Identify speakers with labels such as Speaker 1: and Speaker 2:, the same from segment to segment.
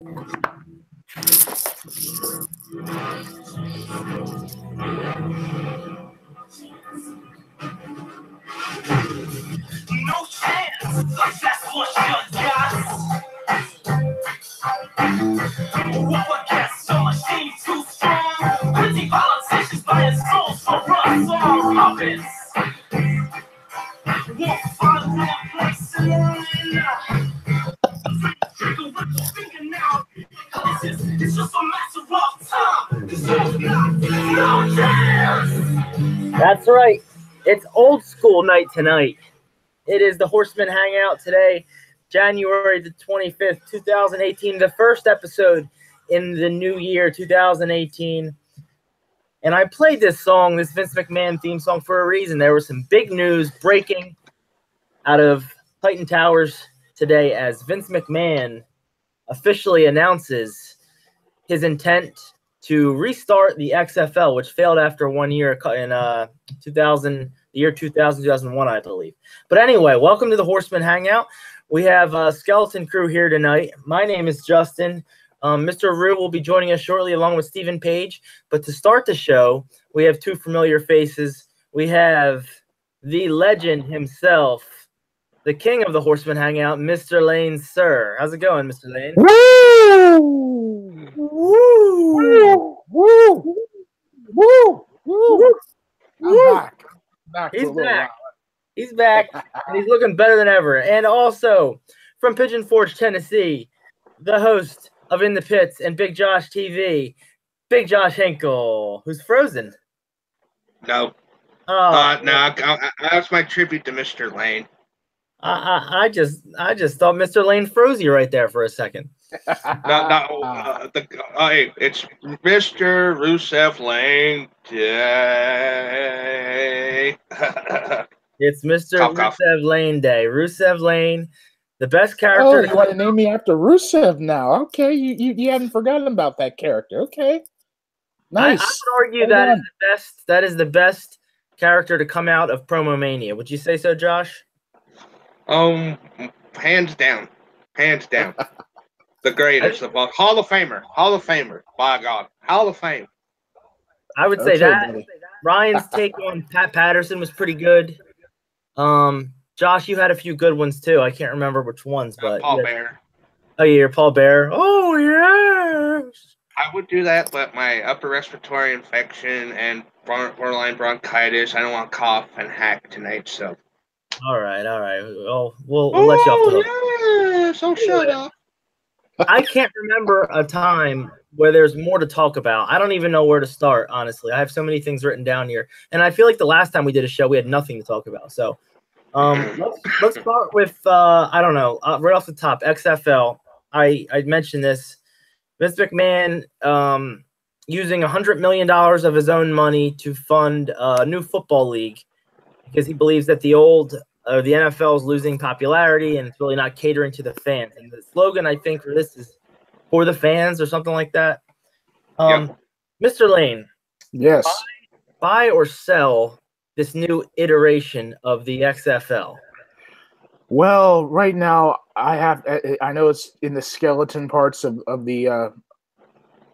Speaker 1: No chance, that's what you got. What would get so machine too strong? Pretty politicians buying souls for us all puppets. Won't find no place in the line. It's just a matter of time. No chance. That's right. It's old school night tonight. It is the Horsemen Hangout today, January the 25th, 2018, the first episode in the new year, 2018. And I played this song, this Vince McMahon theme song, for a reason. There was some big news breaking out of Titan Towers today as Vince McMahon officially announces his intent to restart the XFL, which failed after 1 year in the year 2001, I believe. But anyway, welcome to the Horseman Hangout. We have a skeleton crew here tonight. My name is Justin. Mr. Rue will be joining us shortly along with Stephen Page. But to start the show, we have two familiar faces. We have the legend himself, the king of the Horseman Hangout, Mr. Lane, sir. How's it going, Mr. Lane?
Speaker 2: Woo! Woo! Woo! Woo! Woo! I'm back.
Speaker 1: He's back. He's back, and he's looking better than ever. And also, from Pigeon Forge, Tennessee, the host of In the Pits and Big Josh TV, Big Josh Hinkle, who's frozen.
Speaker 3: No.
Speaker 1: Oh,
Speaker 3: no. That's my tribute to Mr. Lane.
Speaker 1: I just thought Mr. Lane froze you right there for a second.
Speaker 3: Hey, it's Mr. Rusev Lane Day.
Speaker 1: It's Mr. Rusev Lane Day. Rusev Lane, the best character.
Speaker 2: Oh, you want to name me after Rusev now? Okay, you hadn't forgotten about that character. Okay, nice.
Speaker 1: I would argue that is the best character to come out of Promo Mania. Would you say so, Josh?
Speaker 3: Hands down. The greatest of all. Hall of Famer. By God. Hall of Fame.
Speaker 1: I would say that. Buddy. Ryan's take on Pat Patterson was pretty good. Josh, you had a few good ones too. I can't remember which ones, but
Speaker 3: Paul Bear.
Speaker 1: Oh, you're Paul Bear. Oh, yes.
Speaker 3: I would do that, but my upper respiratory infection and borderline bronchitis, I don't want to cough and hack tonight, so.
Speaker 1: All right. Well, we'll let you off the hook.
Speaker 3: Yeah, so shut up.
Speaker 1: I can't remember a time where there's more to talk about. I don't even know where to start, honestly. I have so many things written down here. And I feel like the last time we did a show, we had nothing to talk about. So let's start with, I don't know, right off the top, XFL. I mentioned this. Vince McMahon using $100 million of his own money to fund a new football league because he believes that the NFL is losing popularity and it's really not catering to the fans. And the slogan, I think, for this is for the fans or something like that.
Speaker 3: Yep.
Speaker 1: Mr. Lane.
Speaker 2: Yes.
Speaker 1: Buy or sell this new iteration of the XFL?
Speaker 2: Well, right now I know it's in the skeleton parts of the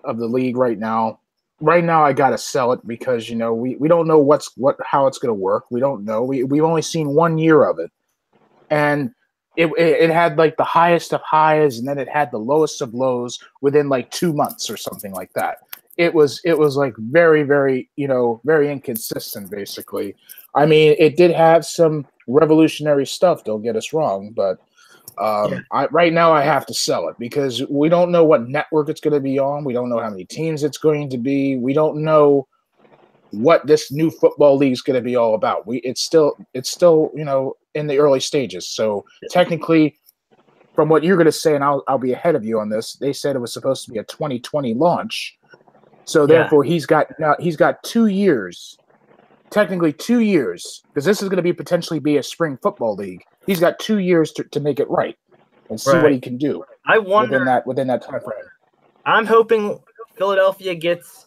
Speaker 2: league right now. Right now, I gotta sell it because we don't know how it's gonna work. We don't know. We've only seen 1 year of it, and it had like the highest of highs, and then it had the lowest of lows within like 2 months or something like that. It was like very, very very inconsistent. Basically, I mean, it did have some revolutionary stuff. Don't get us wrong, but. Right now I have to sell it because we don't know what network it's going to be on. We don't know how many teams it's going to be. We don't know what this new football league is going to be all about. It's still in the early stages. So technically, from what you're going to say, and I'll be ahead of you on this, they said it was supposed to be a 2020 launch. So therefore, he's got 2 years. Technically 2 years, because this is going to potentially be a spring football league. He's got 2 years to make it right and see what he can do.
Speaker 1: I wonder
Speaker 2: within that time frame.
Speaker 1: I'm hoping Philadelphia gets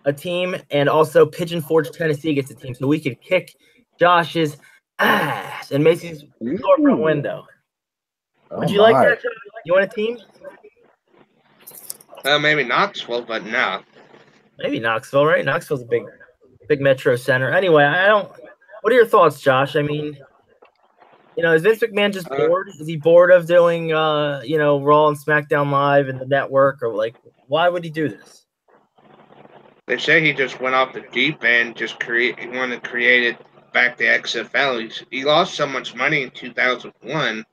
Speaker 1: a team and also Pigeon Forge, Tennessee gets a team, so we could kick Josh's ass in Macy's storefront window. Would you like that? You want a team?
Speaker 3: Maybe Knoxville, but no.
Speaker 1: Maybe Knoxville, right? Knoxville's a big metro center. Anyway, I don't. What are your thoughts, Josh? I mean, is Vince McMahon just bored? Is he bored of doing, Raw and SmackDown Live and the network, or like, why would he do this?
Speaker 3: They say he just went off the deep end, he wanted to create it back to XFL. He lost so much money in 2001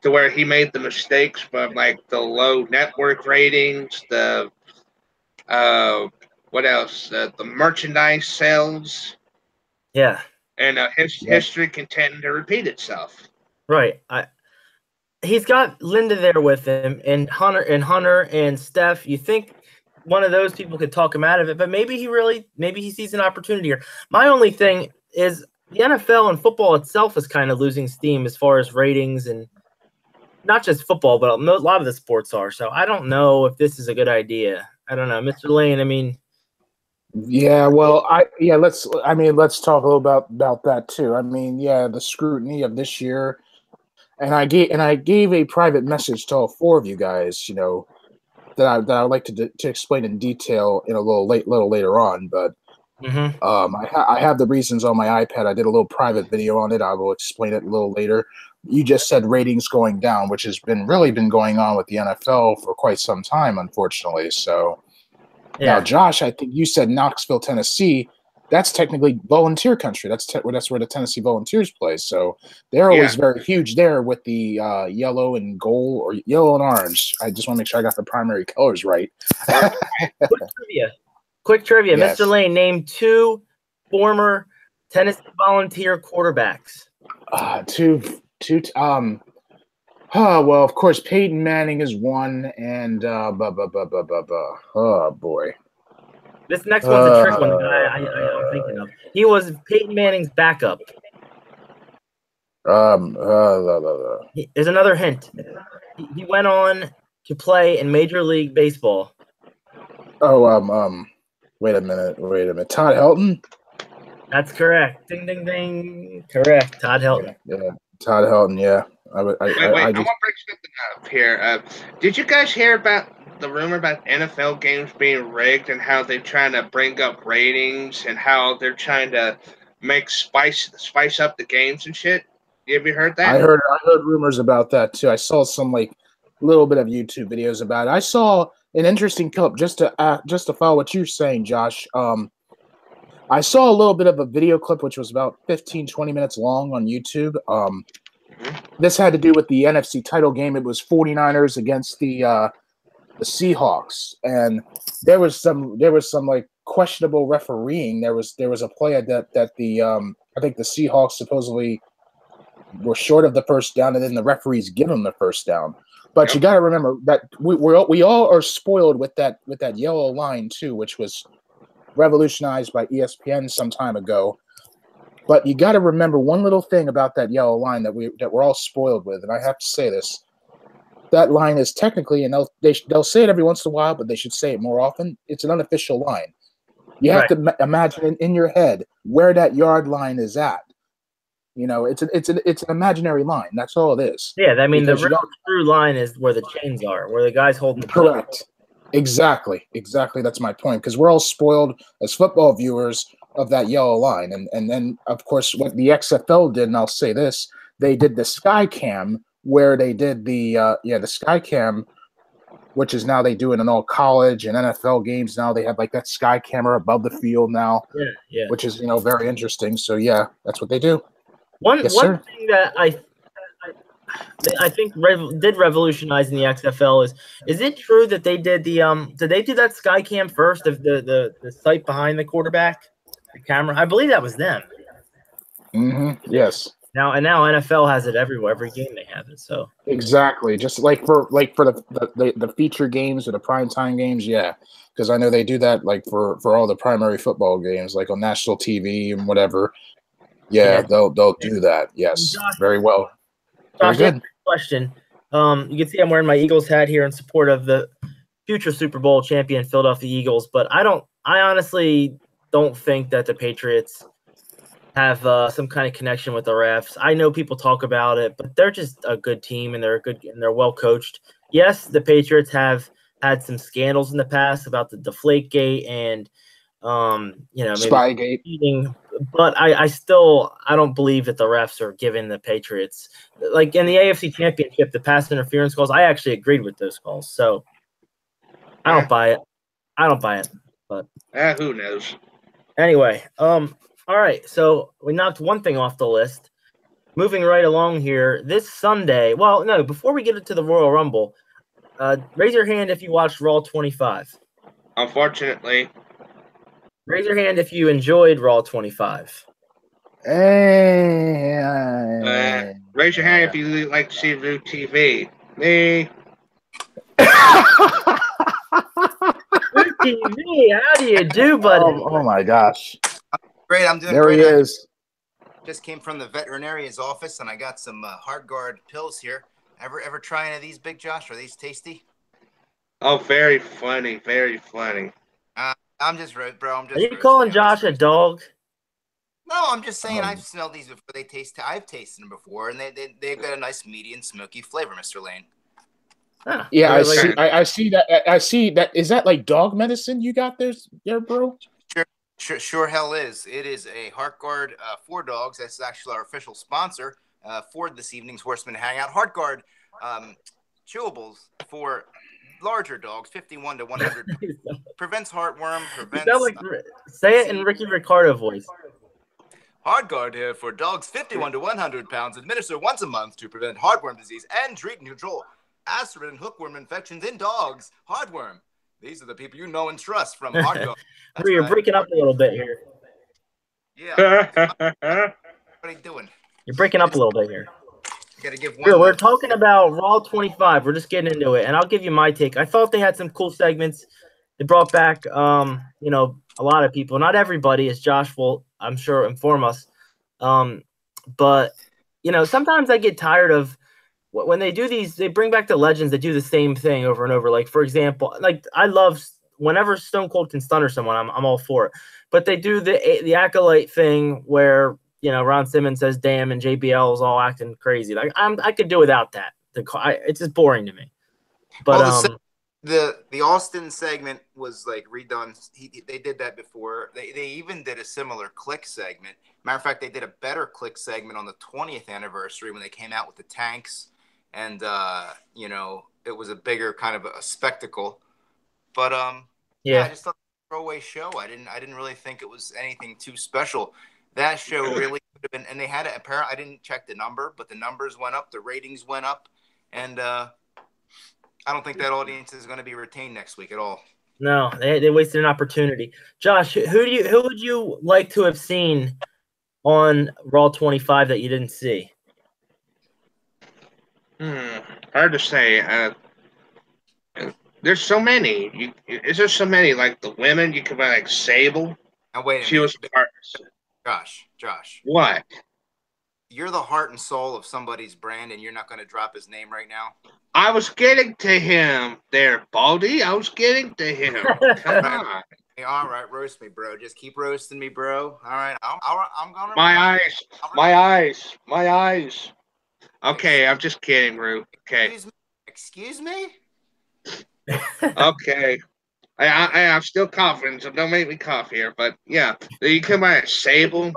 Speaker 3: to where he made the mistakes of like the low network ratings, the what else? The merchandise sales.
Speaker 1: Yeah.
Speaker 3: And history can tend to repeat itself.
Speaker 1: Right. He's got Linda there with him, and Hunter and Steph. You think one of those people could talk him out of it, but maybe he sees an opportunity here. My only thing is the NFL and football itself is kind of losing steam as far as ratings, and not just football, but a lot of the sports are. So I don't know if this is a good idea. I don't know, Mr. Lane. I mean,
Speaker 2: yeah, well, let's talk a little about that too. I mean, yeah, the scrutiny of this year, and I gave a private message to all four of you guys, that I would like to explain in detail in a little later on, but I have the reasons on my iPad. I did a little private video on it. I will explain it a little later. You just said ratings going down, which has been going on with the NFL for quite some time, unfortunately. So now, Josh, I think you said Knoxville, Tennessee. That's technically volunteer country. That's where the Tennessee Volunteers play. So they're always very huge there with the yellow and gold or yellow and orange. I just want to make sure I got the primary colors right.
Speaker 1: Quick trivia.
Speaker 2: Yes.
Speaker 1: Mr. Lane, name 2 former Tennessee Volunteer quarterbacks.
Speaker 2: Well, of course, Peyton Manning is one, and oh boy.
Speaker 1: This next one's a trick one that I'm thinking of. He was Peyton Manning's backup. There's another hint. He went on to play in Major League Baseball.
Speaker 2: Oh, wait a minute. Todd Helton?
Speaker 1: That's correct. Ding, ding, ding. Correct. Todd Helton.
Speaker 2: Yeah, Todd Helton, yeah. I want to
Speaker 3: bring something up here. Did you guys hear about the rumor about NFL games being rigged and how they're trying to bring up ratings and how they're trying to make spice up the games and shit? Have you heard that?
Speaker 2: I heard rumors about that too. I saw some little bit of YouTube videos about it. I saw an interesting clip just to follow what you're saying, Josh. I saw a little bit of a video clip which was about 15-20 minutes long on YouTube. This had to do with the NFC title game. It was 49ers against the Seahawks, and there was some questionable refereeing. There was a play that the I think the Seahawks supposedly were short of the first down, and then the referees give them the first down. But you got to remember that we all are spoiled with that yellow line too, which was revolutionized by ESPN some time ago. But you got to remember one little thing about that yellow line that we're all spoiled with, and I have to say this: that line is technically, and they'll say it every once in a while, but they should say it more often. It's an unofficial line. You have to imagine in your head where that yard line is at. It's an imaginary line. That's all it is.
Speaker 1: Yeah, I mean the real true line is where the chains are, where the guy's holding the
Speaker 2: correct. Exactly. That's my point, because we're all spoiled as football viewers of that yellow line, and then of course what the XFL did, and I'll say this: they did the Sky Cam, where they did the Sky Cam, which is now they do it in all college and NFL games. Now they have that Sky camera above the field now, which is very interesting. So yeah, that's what they do.
Speaker 1: One thing that I think did revolutionize in the XFL is it true that they did did they do that Sky Cam first of the sight behind the quarterback, the camera? I believe that was them.
Speaker 2: Yes.
Speaker 1: Now NFL has it everywhere. Every game they have it. So
Speaker 2: exactly, just for the feature games or the primetime games, yeah. Because I know they do that for all the primary football games, on national TV and whatever. Yeah, they'll do that. Yes, Josh, very well.
Speaker 1: Josh, very good. Question. You can see I'm wearing my Eagles hat here in support of the future Super Bowl champion Philadelphia Eagles, but I honestly don't think that the Patriots have some kind of connection with the refs. I know people talk about it, but they're just a good team, and they're well coached. Yes, the Patriots have had some scandals in the past about the Deflategate and maybe
Speaker 2: Spygate.
Speaker 1: cheating. But I don't believe that the refs are giving the Patriots, like in the AFC Championship, the pass interference calls. I actually agreed with those calls, so I don't buy it. But
Speaker 3: who knows?
Speaker 1: anyway, all right. So we knocked one thing off the list. Moving right along here, this Sunday. Well, no, before we get into the Royal Rumble, raise your hand if you watched Raw 25.
Speaker 3: Unfortunately.
Speaker 1: Raise your hand if you enjoyed Raw 25.
Speaker 3: Raise your hand if you like to see Root TV. Me.
Speaker 1: Root TV, how do you do, buddy?
Speaker 2: Oh my gosh.
Speaker 4: Great, I'm doing
Speaker 2: there
Speaker 4: great.
Speaker 2: He is.
Speaker 4: Just came from the veterinarian's office, and I got some Hard Guard pills here. Ever try any of these, Big Josh? Are these tasty?
Speaker 3: Oh, very funny, very funny.
Speaker 4: I'm just bro. I'm just.
Speaker 1: Are you calling Josh a dog?
Speaker 4: No, I'm just saying I've smelled these before. I've tasted them before, and they've got a nice meaty and smoky flavor, Mr. Lane.
Speaker 1: Huh.
Speaker 2: Yeah, I see that. I see that. Is that like dog medicine you got there, bro?
Speaker 4: Sure hell is. It is a Heart Guard for dogs. That's actually our official sponsor for this evening's Horsemen Hangout. Heart Guard chewables for larger dogs, 51 to 100. Prevents heartworm.
Speaker 1: Say it in Ricky Ricardo voice.
Speaker 4: Heart Guard here for dogs 51 to 100 pounds. Administer once a month to prevent heartworm disease and treat and control aspirin and hookworm infections in dogs. Heartworm. These are the people you know and trust from Heart Guard.
Speaker 1: You're breaking up a little bit here.
Speaker 4: Yeah. What are you doing?
Speaker 1: You're breaking up a little bit here.
Speaker 4: Gotta give one.
Speaker 1: Sure, we're talking about Raw 25. We're just getting into it, and I'll give you my take. I thought they had some cool segments. They brought back, a lot of people. Not everybody, as Josh will, I'm sure, inform us. But sometimes I get tired of when they do these. They bring back the legends. They do the same thing over and over. Like, for example, I love whenever Stone Cold can stunner someone. I'm all for it. But they do the acolyte thing where Ron Simmons says "damn" and JBL is all acting crazy. Like I could do without that. It's just boring to me. But
Speaker 4: the Austin segment was like redone. They did that before. They even did a similar Click segment. Matter of fact, they did a better Click segment on the 20th anniversary when they came out with the tanks, and it was a bigger kind of a spectacle. But I just thought it was a throwaway show. I didn't really think it was anything too special. That show really could have been, and they had it. Apparently, I didn't check the number, but the numbers went up, the ratings went up, and I don't think that audience is going to be retained next week at all.
Speaker 1: No, they wasted an opportunity. Josh, who would you like to have seen on Raw 25 that you didn't see?
Speaker 3: Hard to say. There's so many. Is there so many? Like the women, you could buy like Sable.
Speaker 4: Now wait a
Speaker 3: she
Speaker 4: minute.
Speaker 3: was part.
Speaker 4: Josh.
Speaker 3: What?
Speaker 4: You're the heart and soul of somebody's brand, and you're not going to drop his name right now?
Speaker 3: I was getting to him there, Baldy. I was getting to him. Come on.
Speaker 4: Hey, all right, roast me, bro. Just keep roasting me, bro. All right, I'm going to...
Speaker 3: My eyes. Okay, I'm just kidding, Rue. Okay.
Speaker 4: Excuse me?
Speaker 3: Okay. I'm still coughing, so don't make me cough here. But yeah, you can buy a Sable.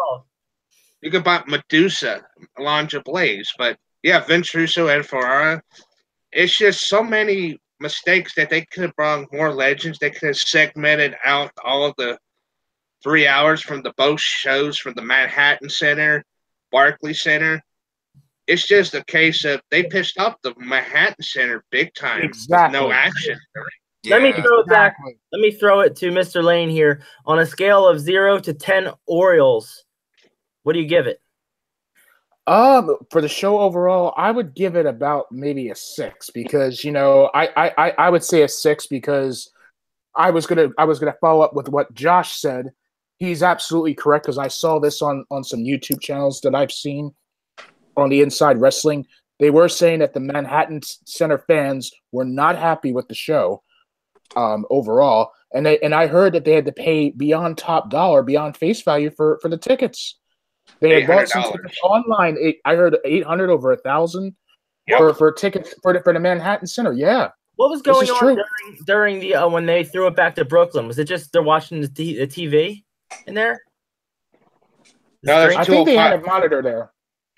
Speaker 3: You can buy Medusa, Alondra Blaze. But yeah, Vince Russo and Ferrara. It's just so many mistakes that they could have brought more legends. They could have segmented out all of the 3 hours from the both shows from the Manhattan Center, Barclays Center. It's just a case of they pissed off the Manhattan Center big time.
Speaker 2: Exactly.
Speaker 3: No action.
Speaker 1: Let me throw it back. Let me throw it to Mr. Lane here. On a scale of 0 to 10 Orioles, what do you give it?
Speaker 2: For the show overall, I would give it about maybe a 6 because I would say a 6 because I was gonna follow up with what Josh said. He's absolutely correct because I saw this on some YouTube channels that I've seen on the Inside Wrestling. They were saying that the Manhattan Center fans were not happy with the show overall, and I heard that they had to pay beyond top dollar, beyond face value for the tickets. They had bought some tickets online. I heard $800 over $1,000 for tickets for the Manhattan Center. Yeah,
Speaker 1: What was
Speaker 2: This
Speaker 1: going
Speaker 2: is
Speaker 1: on
Speaker 2: true.
Speaker 1: during the when they threw it back to Brooklyn? Was it just they're watching the TV in there?
Speaker 3: No, there's
Speaker 2: I think they had a
Speaker 3: 205.
Speaker 2: monitor there.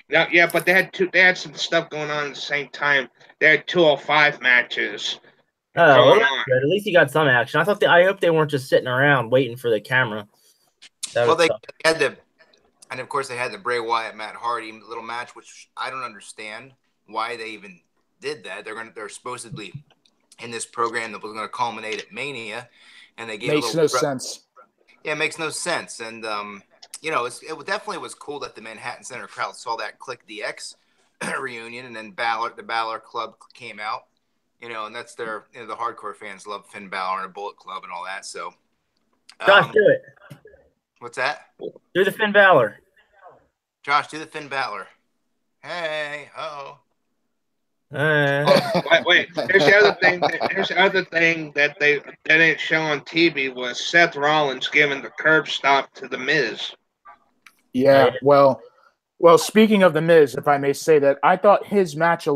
Speaker 3: No, yeah, but they had some stuff going on at the same time. They had 205 matches
Speaker 1: Oh, well,
Speaker 3: going
Speaker 1: that's
Speaker 3: on.
Speaker 1: good. At least you got some action. I hope they weren't just sitting around waiting for the camera. That
Speaker 4: Well,
Speaker 1: was
Speaker 4: they
Speaker 1: tough.
Speaker 4: had the, and of course they had the Bray Wyatt Matt Hardy little match, which I don't understand why they even did that. They're supposedly in this program that was going to culminate at Mania, and they gave
Speaker 2: Makes
Speaker 4: a
Speaker 2: no
Speaker 4: little
Speaker 2: sense.
Speaker 4: Yeah, it makes no sense. And you know, it definitely was cool that the Manhattan Center crowd saw that Click DX reunion, and then the Balor Club came out. You know, and that's their, you know, the hardcore fans love Finn Balor and the Bullet Club and all that. So,
Speaker 1: Josh, do it.
Speaker 4: what's that?
Speaker 1: Do the Finn Balor.
Speaker 4: Josh, do the Finn Balor. Hey,
Speaker 3: Wait. Here's the other thing. Here's the other thing that they didn't show on TV was Seth Rollins giving the curb stop to the Miz.
Speaker 2: Yeah, well, speaking of the Miz, if I may say that, I thought his match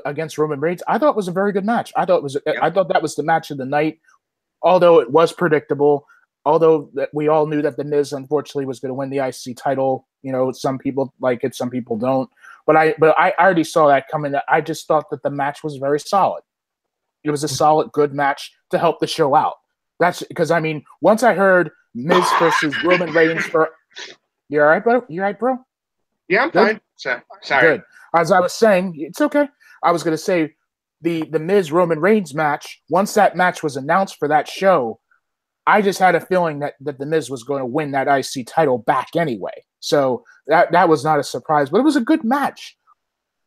Speaker 2: against Roman Reigns, I thought was a very good match. I thought that was the match of the night, although it was predictable. Although that we all knew that the Miz unfortunately was going to win the IC title. You know, some people like it, some people don't. But I already saw that coming. I just thought that the match was very solid. It was a solid, good match to help the show out. That's because, I mean, once I heard Miz versus Roman Reigns you all right, bro? You all right, bro?
Speaker 3: Yeah, I'm
Speaker 2: Good?
Speaker 3: fine. Sorry.
Speaker 2: Good. As I was saying, it's okay. I was going to say the Miz Roman Reigns match, once that match was announced for that show, I just had a feeling that the Miz was going to win that IC title back anyway. So that was not a surprise, but it was a good match.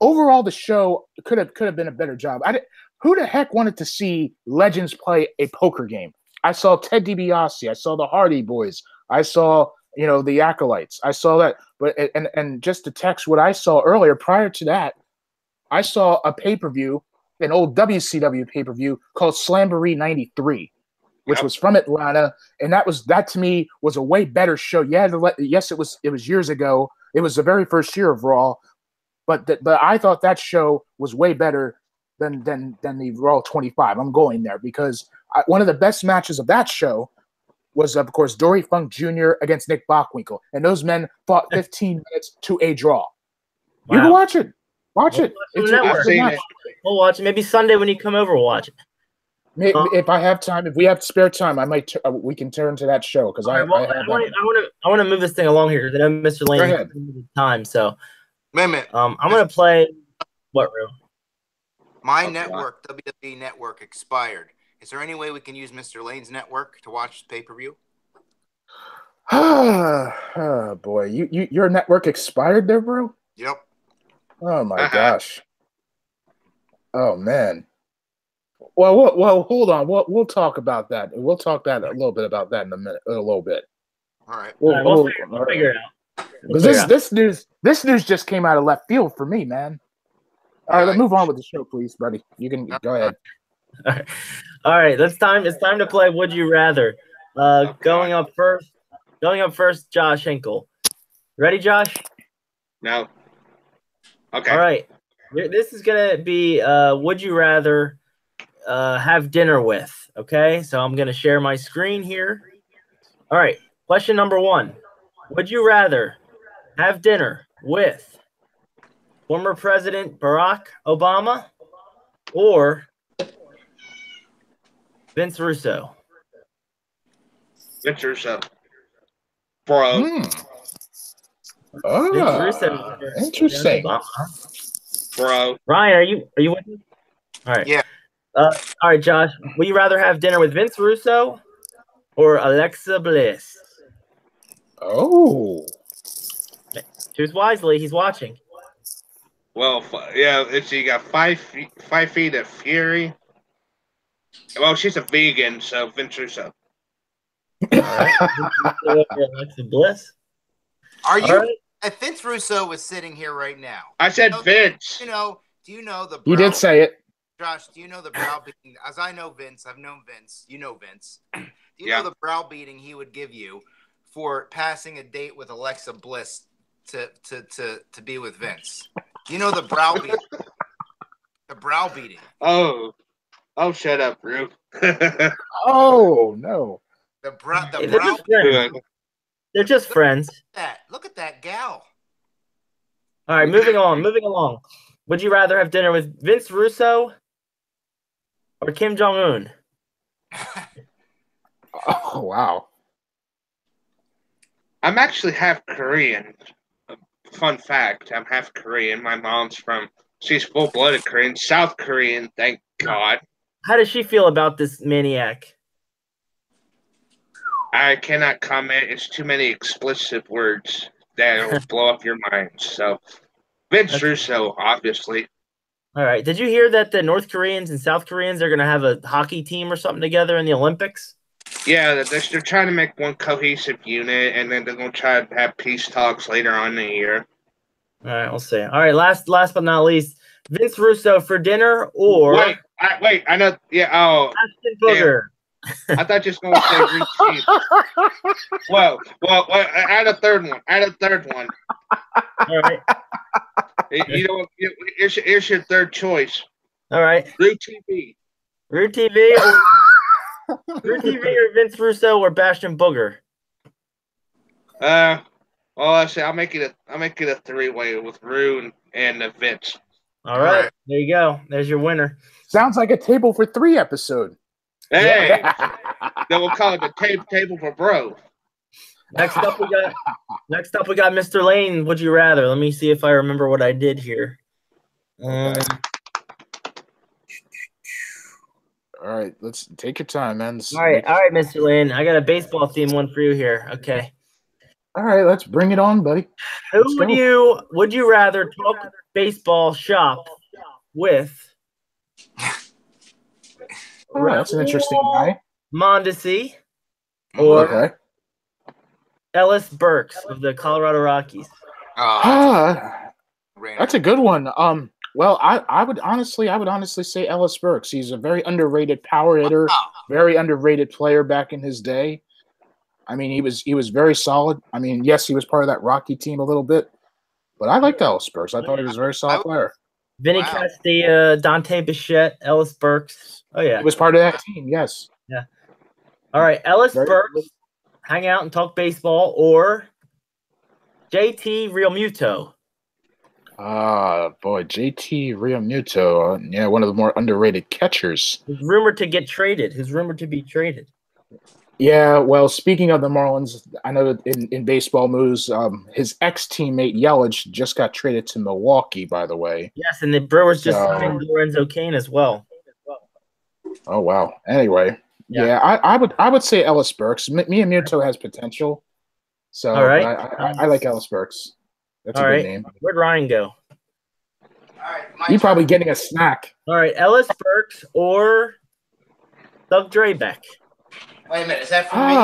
Speaker 2: Overall, the show could have been a better job. Who the heck wanted to see legends play a poker game? I saw Ted DiBiase. I saw the Hardy Boys. I saw, you know, the Acolytes. I saw that. But and just to text what I saw earlier, prior to that, I saw a pay-per-view, an old WCW pay-per-view called Slamboree 93. Which was from Atlanta, and that to me was a way better show. Yes, it was years ago. It was the very first year of Raw, but I thought that show was way better than the Raw 25. I'm going there because one of the best matches of that show was, of course, Dory Funk Jr. against Nick Bockwinkel, and those men fought 15 minutes to a draw. Wow. You can watch it. Watch it.
Speaker 1: It's a good match. We'll watch it. Maybe Sunday when you come over, we'll watch it.
Speaker 2: If I have time, if we have spare time, I might. We can turn to that show because I
Speaker 1: want to move this thing along here because I know Mr. Lane has time. So,
Speaker 4: wait a minute.
Speaker 1: I'm going to play what room?
Speaker 4: My network, WWE Network, expired. Is there any way we can use Mr. Lane's network to watch pay-per-view?
Speaker 2: Oh boy, your network expired there, bro?
Speaker 4: Yep.
Speaker 2: Oh my gosh. Oh man. Well, hold on. We'll talk about that. We'll talk a little bit about that in a minute. A little bit.
Speaker 4: All right.
Speaker 1: We'll figure it out.
Speaker 2: Because this news just came out of left field for me, man. All right, let's move on with the show, please, buddy. You can go ahead.
Speaker 1: All right. It's time to play Would You Rather. Going up first, Josh Hinkle. Ready, Josh?
Speaker 3: No. Okay.
Speaker 1: All right. This is gonna be Would You Rather have dinner with. Okay, so I'm gonna share my screen here. All right. Question number 1: Would you rather have dinner with former President Barack Obama or Vince Russo?
Speaker 3: Vince Russo. Bro.
Speaker 2: Oh,
Speaker 1: Vince Russo.
Speaker 2: Interesting.
Speaker 3: Bro.
Speaker 1: Ryan, are you with me? All right.
Speaker 4: Yeah.
Speaker 1: All right, Josh. Would you rather have dinner with Vince Russo or Alexa Bliss?
Speaker 2: Oh.
Speaker 1: Choose wisely. He's watching.
Speaker 3: Well, yeah. You got 5 feet of Fury. Well, she's a vegan, so Vince Russo.
Speaker 1: All right. Alexa Bliss.
Speaker 4: Are you? Right. If Vince Russo was sitting here right now,
Speaker 3: I said Vince.
Speaker 4: Do you know the?
Speaker 2: You did say it.
Speaker 4: Josh, do you know the browbeating? As I know Vince, I've known Vince. You know Vince. Do you know the browbeating he would give you for passing a date with Alexa Bliss to be with Vince? You know the browbeating. The browbeating.
Speaker 3: Oh. Oh, shut up, Rube.
Speaker 2: Oh no.
Speaker 4: The
Speaker 1: Hey,
Speaker 4: brown.
Speaker 1: They're just friends.
Speaker 4: Look at that gal.
Speaker 1: All right, moving along. Would you rather have dinner with Vince Russo or Kim Jong Un?
Speaker 2: Oh wow.
Speaker 3: I'm actually half Korean. Fun fact, I'm half Korean. My mom's she's full-blooded Korean, South Korean, thank God.
Speaker 1: How does she feel about this maniac?
Speaker 3: I cannot comment. It's too many explicit words that will blow up your mind. So, Vince Russo, obviously.
Speaker 1: All right. Did you hear that the North Koreans and South Koreans are going to have a hockey team or something together in the Olympics?
Speaker 3: Yeah, they're trying to make one cohesive unit, and then they're going to try to have peace talks later on in the year.
Speaker 1: All right, we'll see. All right, last but not least, Vince Russo for dinner or
Speaker 3: wait, I know. Yeah, oh,
Speaker 1: Ashton Booger.
Speaker 3: I thought you were going to say routine. Well, add a third one.
Speaker 1: All right.
Speaker 3: Here's your third choice.
Speaker 1: All right.
Speaker 3: Root TV.
Speaker 1: Root TV or Vince Russo or Bastion Booger?
Speaker 3: Well, I say I'll make it a three-way with Rue and Vince.
Speaker 1: All right. There you go. There's your winner.
Speaker 2: Sounds like a table for 3 episode.
Speaker 3: Hey, then we'll call it the table for bro.
Speaker 1: Next up we got Mr. Lane. Would you rather? Let me see if I remember what I did here.
Speaker 2: All right, let's take your time, man.
Speaker 1: All right, Mr. Lane. I got a baseball theme one for you here. Okay.
Speaker 2: All right, let's bring it on, buddy.
Speaker 1: Would you rather talk baseball shop with?
Speaker 2: Oh, that's an interesting guy.
Speaker 1: Mondesi or Ellis Burks of the Colorado Rockies.
Speaker 2: That's a good one. Well, I would honestly say Ellis Burks. He's a very underrated power hitter, very underrated player back in his day. I mean, he was very solid. I mean, yes, he was part of that Rocky team a little bit, but I liked Ellis Burks. I thought he was a very solid player.
Speaker 1: Vinny Castilla, Dante Bichette, Ellis Burks. Oh yeah,
Speaker 2: he was part of that team. Yes.
Speaker 1: Yeah. All right, Ellis Burks, hang out and talk baseball, or JT Realmuto.
Speaker 2: Boy, JT Realmuto. Yeah, one of the more underrated catchers.
Speaker 1: He's rumored to get traded. He's rumored to be traded.
Speaker 2: Yeah, well, speaking of the Marlins, I know that in baseball news, his ex-teammate Yelich just got traded to Milwaukee, by the way.
Speaker 1: Yes, and the Brewers just signed Lorenzo Cain as well.
Speaker 2: Oh, wow. Anyway, yeah, I would say Ellis Burks. Muto has potential. So
Speaker 1: all right.
Speaker 2: I like Ellis Burks. That's a good name.
Speaker 1: Where'd Ryan go?
Speaker 2: He's probably getting a snack.
Speaker 1: All right, Ellis Burks or Doug Drabeck.
Speaker 4: Wait a minute, is that for me?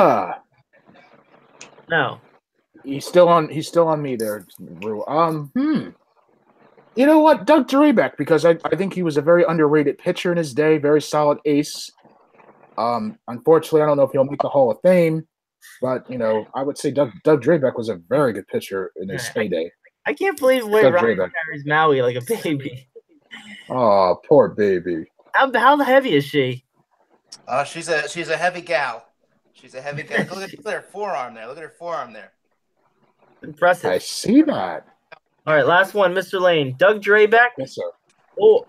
Speaker 1: No.
Speaker 2: He's still on me there. You know what? Doug Drabeck, because I think he was a very underrated pitcher in his day, very solid ace. Unfortunately, I don't know if he'll make the Hall of Fame, but I would say Doug Drabeck was a very good pitcher in his heyday.
Speaker 1: I can't believe Ryan carries Maui like a baby.
Speaker 2: Oh, poor baby.
Speaker 1: How heavy is she?
Speaker 4: She's a heavy gal. She's a heavy gal. Look at her forearm there.
Speaker 1: Impressive.
Speaker 2: I see that.
Speaker 1: All right, last one, Mr. Lane. Doug Drabeck.
Speaker 2: Yes, sir.
Speaker 1: Oh,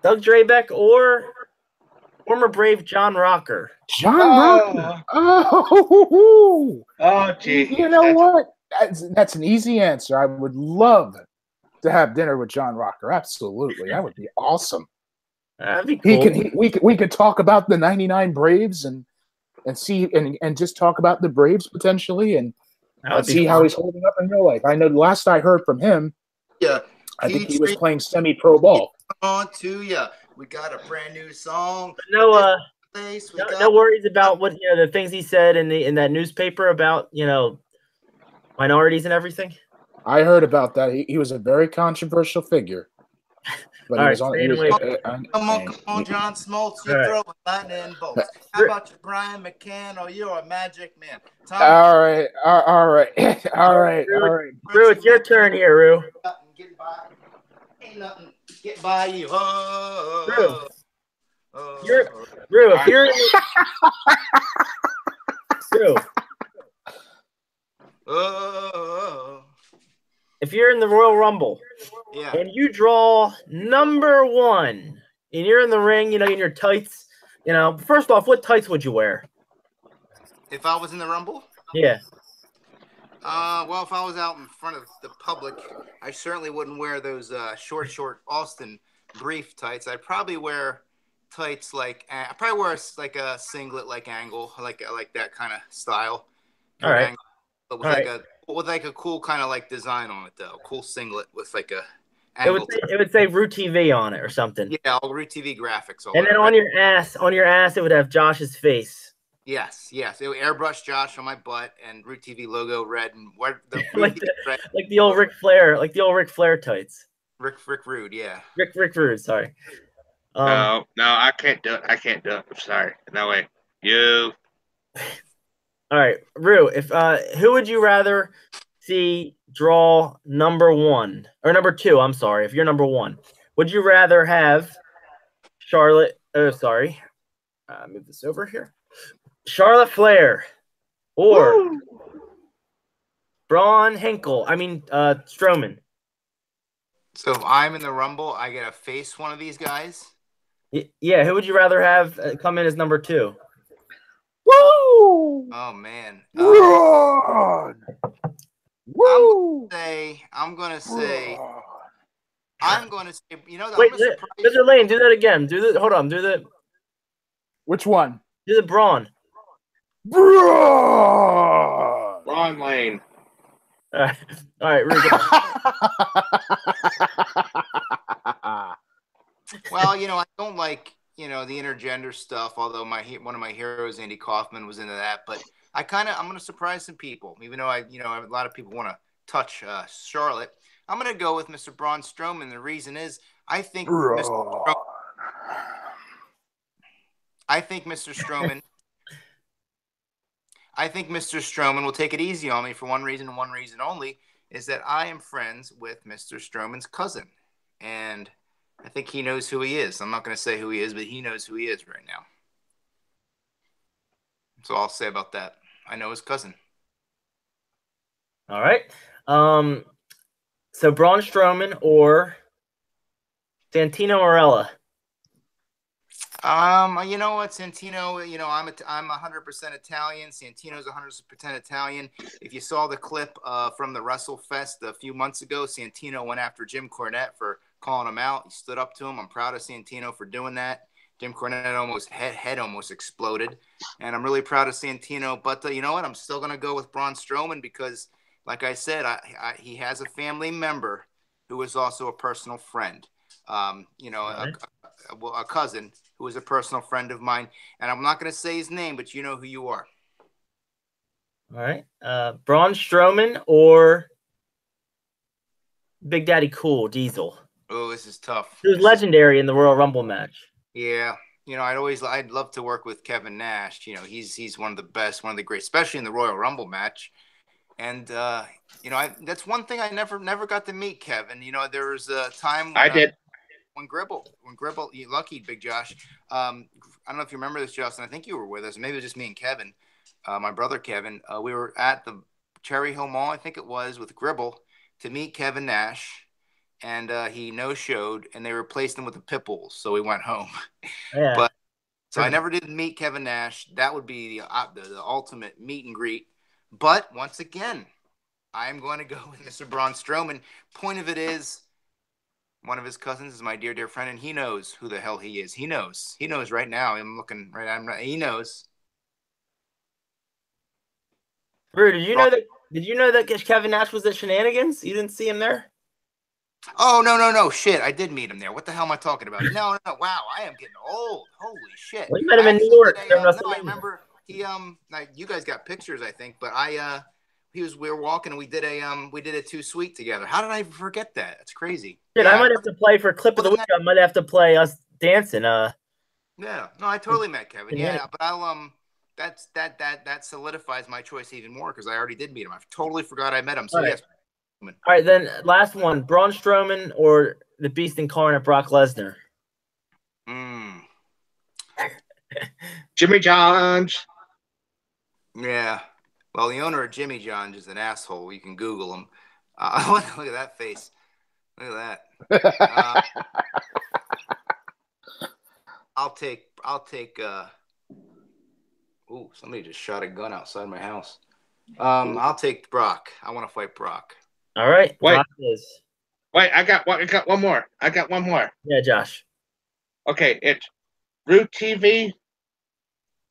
Speaker 1: Doug Drabeck or former Brave John Rocker.
Speaker 2: Rocker.
Speaker 3: Gee.
Speaker 2: You know what? That's an easy answer. I would love to have dinner with John Rocker. Absolutely, that would be awesome.
Speaker 1: That'd be cool.
Speaker 2: We could talk about the '99 Braves and see and just talk about the Braves potentially and see how he's holding up in real life. I know the last I heard from him, I think he was playing semi-pro ball.
Speaker 4: On to ya. We got a brand new song.
Speaker 1: No worries about what the things he said in that newspaper about minorities and everything.
Speaker 2: I heard about that. He was a very controversial figure. But
Speaker 1: come
Speaker 4: on, John Smoltz. You're throwing lightning bolts. How about you, Brian McCann? Oh, you're a magic man.
Speaker 2: All right.
Speaker 1: Rue, it's your turn here, Rue.
Speaker 4: Ain't nothing get by you. Oh.
Speaker 1: Rue, if you're in Rue, if you're in the Royal Rumble,
Speaker 4: yeah.
Speaker 1: and you draw number 1, and you're in the ring, you know, in your tights, you know, first off, what tights would you wear?
Speaker 4: If I was in the Rumble?
Speaker 1: Yeah.
Speaker 4: Well, if I was out in front of the public, I certainly wouldn't wear those short Austin brief tights. I'd probably wear tights like I probably wear like a singlet like angle, like that kind of style.
Speaker 1: All right.
Speaker 4: Angle, but with like a cool kind of like design on it though. Cool singlet with like a angle.
Speaker 1: It would say Root TV on it or something.
Speaker 4: Yeah, all Root TV graphics.
Speaker 1: And then on your ass, it would have Josh's face.
Speaker 4: Yes. It would airbrush Josh on my butt and Root TV logo red and
Speaker 1: like the old Ric Flair tights.
Speaker 4: Rick Rude, yeah.
Speaker 1: Rick Rude, sorry.
Speaker 3: No, I can't do it. I'm sorry. No way. You.
Speaker 1: All right, Rue. If who would you rather see draw number 1 or number 2? I'm sorry. If you're number 1, would you rather have Charlotte? Oh, sorry. Move this over here. Charlotte Flair or Braun Strowman.
Speaker 4: So if I'm in the Rumble, I get to face one of these guys?
Speaker 1: Yeah, who would you rather have come in as number 2?
Speaker 2: Woo!
Speaker 4: Oh, man.
Speaker 2: Run! Woo!
Speaker 4: I'm going to say, you know,
Speaker 1: wait, Mr. Lane, do that again. Hold on, do the.
Speaker 2: Which one?
Speaker 1: Do the Braun.
Speaker 3: Braun Lane.
Speaker 1: All right, Rudy.
Speaker 4: Well, you know, I don't like, you know, the intergender stuff, although one of my heroes, Andy Kaufman, was into that. But I'm going to surprise some people, even though a lot of people want to touch Charlotte. I'm going to go with Mr. Braun Strowman. The reason is I think Mr. Strowman will take it easy on me for one reason and one reason only, is that I am friends with Mr. Strowman's cousin. And I think he knows who he is. I'm not going to say who he is, but he knows who he is right now. That's all I'll say about that. I know his cousin.
Speaker 1: All right. So Braun Strowman or Santino Marella?
Speaker 4: You know what, Santino, you know, I'm 100% Italian. Santino's 100% Italian. If you saw the clip from the WrestleFest a few months ago, Santino went after Jim Cornette for calling him out. He stood up to him. I'm proud of Santino for doing that. Jim Cornette head almost exploded, and I'm really proud of Santino. But you know what? I'm still gonna go with Braun Strowman because, like I said, he has a family member who is also a personal friend. You know, a cousin who is a personal friend of mine, and I'm not gonna say his name, but you know who you are.
Speaker 1: All right, Braun Strowman or Big Daddy Cool Diesel?
Speaker 4: Oh, this is tough.
Speaker 1: He was legendary in the Royal Rumble match.
Speaker 4: Yeah, you know, I'd love to work with Kevin Nash. You know, he's one of the best, one of the great, especially in the Royal Rumble match. And you know, that's one thing I never got to meet Kevin. You know, there was a time when
Speaker 3: I did.
Speaker 4: When Gribble, you lucky Big Josh. I don't know if you remember this, Justin. I think you were with us. Maybe it was just me and Kevin, my brother Kevin. We were at the Cherry Hill Mall, I think it was, with Gribble to meet Kevin Nash. And he no-showed, and they replaced him with the Pitbulls, so we went home.
Speaker 1: Yeah.
Speaker 4: But so I never did meet Kevin Nash. That would be the ultimate meet and greet. But once again, I am going to go with Mr. Braun Strowman. Point of it is, one of his cousins is my dear, dear friend, and he knows who the hell he is. He knows. He knows right now. I'm looking right. He knows.
Speaker 1: Drew, did you know that Kevin Nash was at Shenanigans? You didn't see him there?
Speaker 4: Oh, no. Shit, I did meet him there. What the hell am I talking about? No. Wow, I am getting old. Holy shit.
Speaker 1: Well, you met him in New York.
Speaker 4: No, I remember he you guys got pictures, I think, but we were walking and we did a Too Sweet together. How did I forget that? That's crazy.
Speaker 1: Shit, yeah, I might have to play for Clip of the Week. I might have to play us dancing.
Speaker 4: Yeah, no, I totally met Kevin. Yeah, but I'll that solidifies my choice even more because I already did meet him. I totally forgot I met him. So yes.
Speaker 1: All right, then last one: Braun Strowman or the Beast Incarnate Brock Lesnar?
Speaker 3: Jimmy John's.
Speaker 4: Yeah. Well, the owner of Jimmy John's is an asshole. You can Google him. Look at that face. Look at that. I'll take. Ooh, somebody just shot a gun outside my house. I'll take Brock. I want to fight Brock.
Speaker 1: All right.
Speaker 3: Wait.
Speaker 1: Brock is.
Speaker 3: Wait, I got one more.
Speaker 1: Yeah, Josh.
Speaker 3: Okay, it's Root TV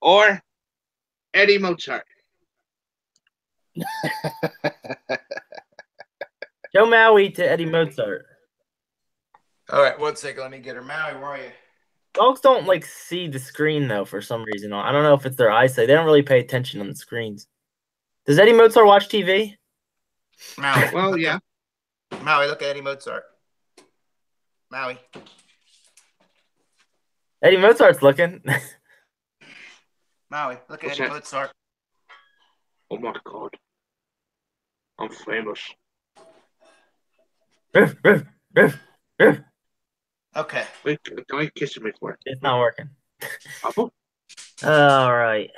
Speaker 3: or Eddie Mozart.
Speaker 1: Joe Maui to Eddie Mozart.
Speaker 4: All right, 1 second. Let me get her. Maui, where are you?
Speaker 1: Dogs don't like see the screen though for some reason. I don't know if it's their eyesight. They don't really pay attention on the screens. Does Eddie Mozart watch TV?
Speaker 4: Maui.
Speaker 3: Well, yeah.
Speaker 4: Maui, look at Eddie Mozart. Maui.
Speaker 1: Eddie Mozart's looking.
Speaker 4: Maui, look at
Speaker 3: What's
Speaker 4: Eddie
Speaker 3: that?
Speaker 4: Mozart.
Speaker 3: Oh my God. I'm famous.
Speaker 4: Okay.
Speaker 3: Wait, don't you kiss me for it?
Speaker 1: It's not working.
Speaker 3: Apple?
Speaker 1: All right.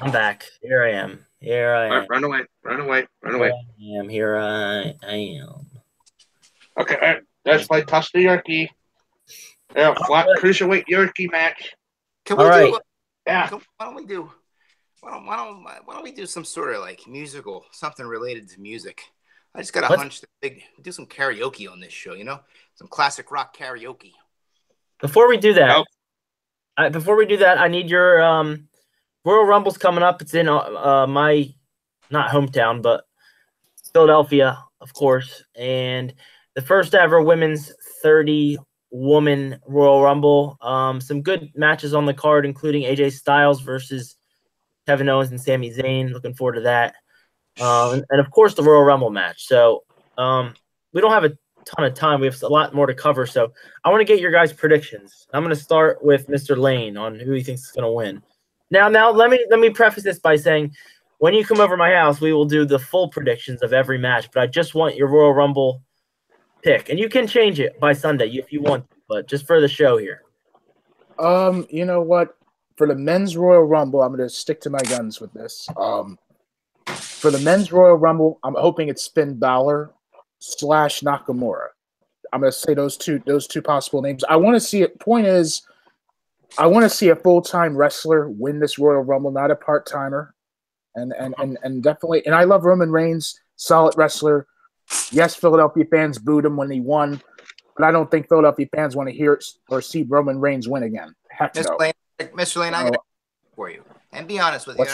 Speaker 1: I'm back. Here I am. Here I am.
Speaker 3: Right, run away.
Speaker 1: Here I am.
Speaker 3: Okay, all right. Let's play Toss the Yorkie. Yeah, flat cruiserweight Yorkie match.
Speaker 4: Can we
Speaker 1: All right.
Speaker 3: Yeah.
Speaker 4: Why don't we do some sort of like musical, something related to music? I just got a hunch that do some karaoke on this show, some classic rock karaoke.
Speaker 1: Before we do that, I need your Royal Rumble's coming up. It's in my not hometown, but Philadelphia, of course, and the first ever women's 30-woman Royal Rumble. Some good matches on the card, including AJ Styles versus Kevin Owens and Sami Zayn. Looking forward to that. And of course, the Royal Rumble match. So we don't have a ton of time. We have a lot more to cover. So I want to get your guys' predictions. I'm going to start with Mr. Lane on who he thinks is going to win. Now let me preface this by saying, when you come over my house, we will do the full predictions of every match. But I just want your Royal Rumble pick, and you can change it by Sunday if you want, but just for the show here.
Speaker 2: You know what? For the men's Royal Rumble, I'm going to stick to my guns with this. For the men's Royal Rumble, I'm hoping it's Finn Balor / Nakamura. I'm going to say those two possible names. I want to see it. Point is, I want to see a full-time wrestler win this Royal Rumble, not a part-timer. And definitely, and I love Roman Reigns, solid wrestler. Yes, Philadelphia fans booed him when he won, but I don't think Philadelphia fans want to hear or see Roman Reigns win again. Heck no.
Speaker 4: Mr. Lane, I got for you. And be honest with you.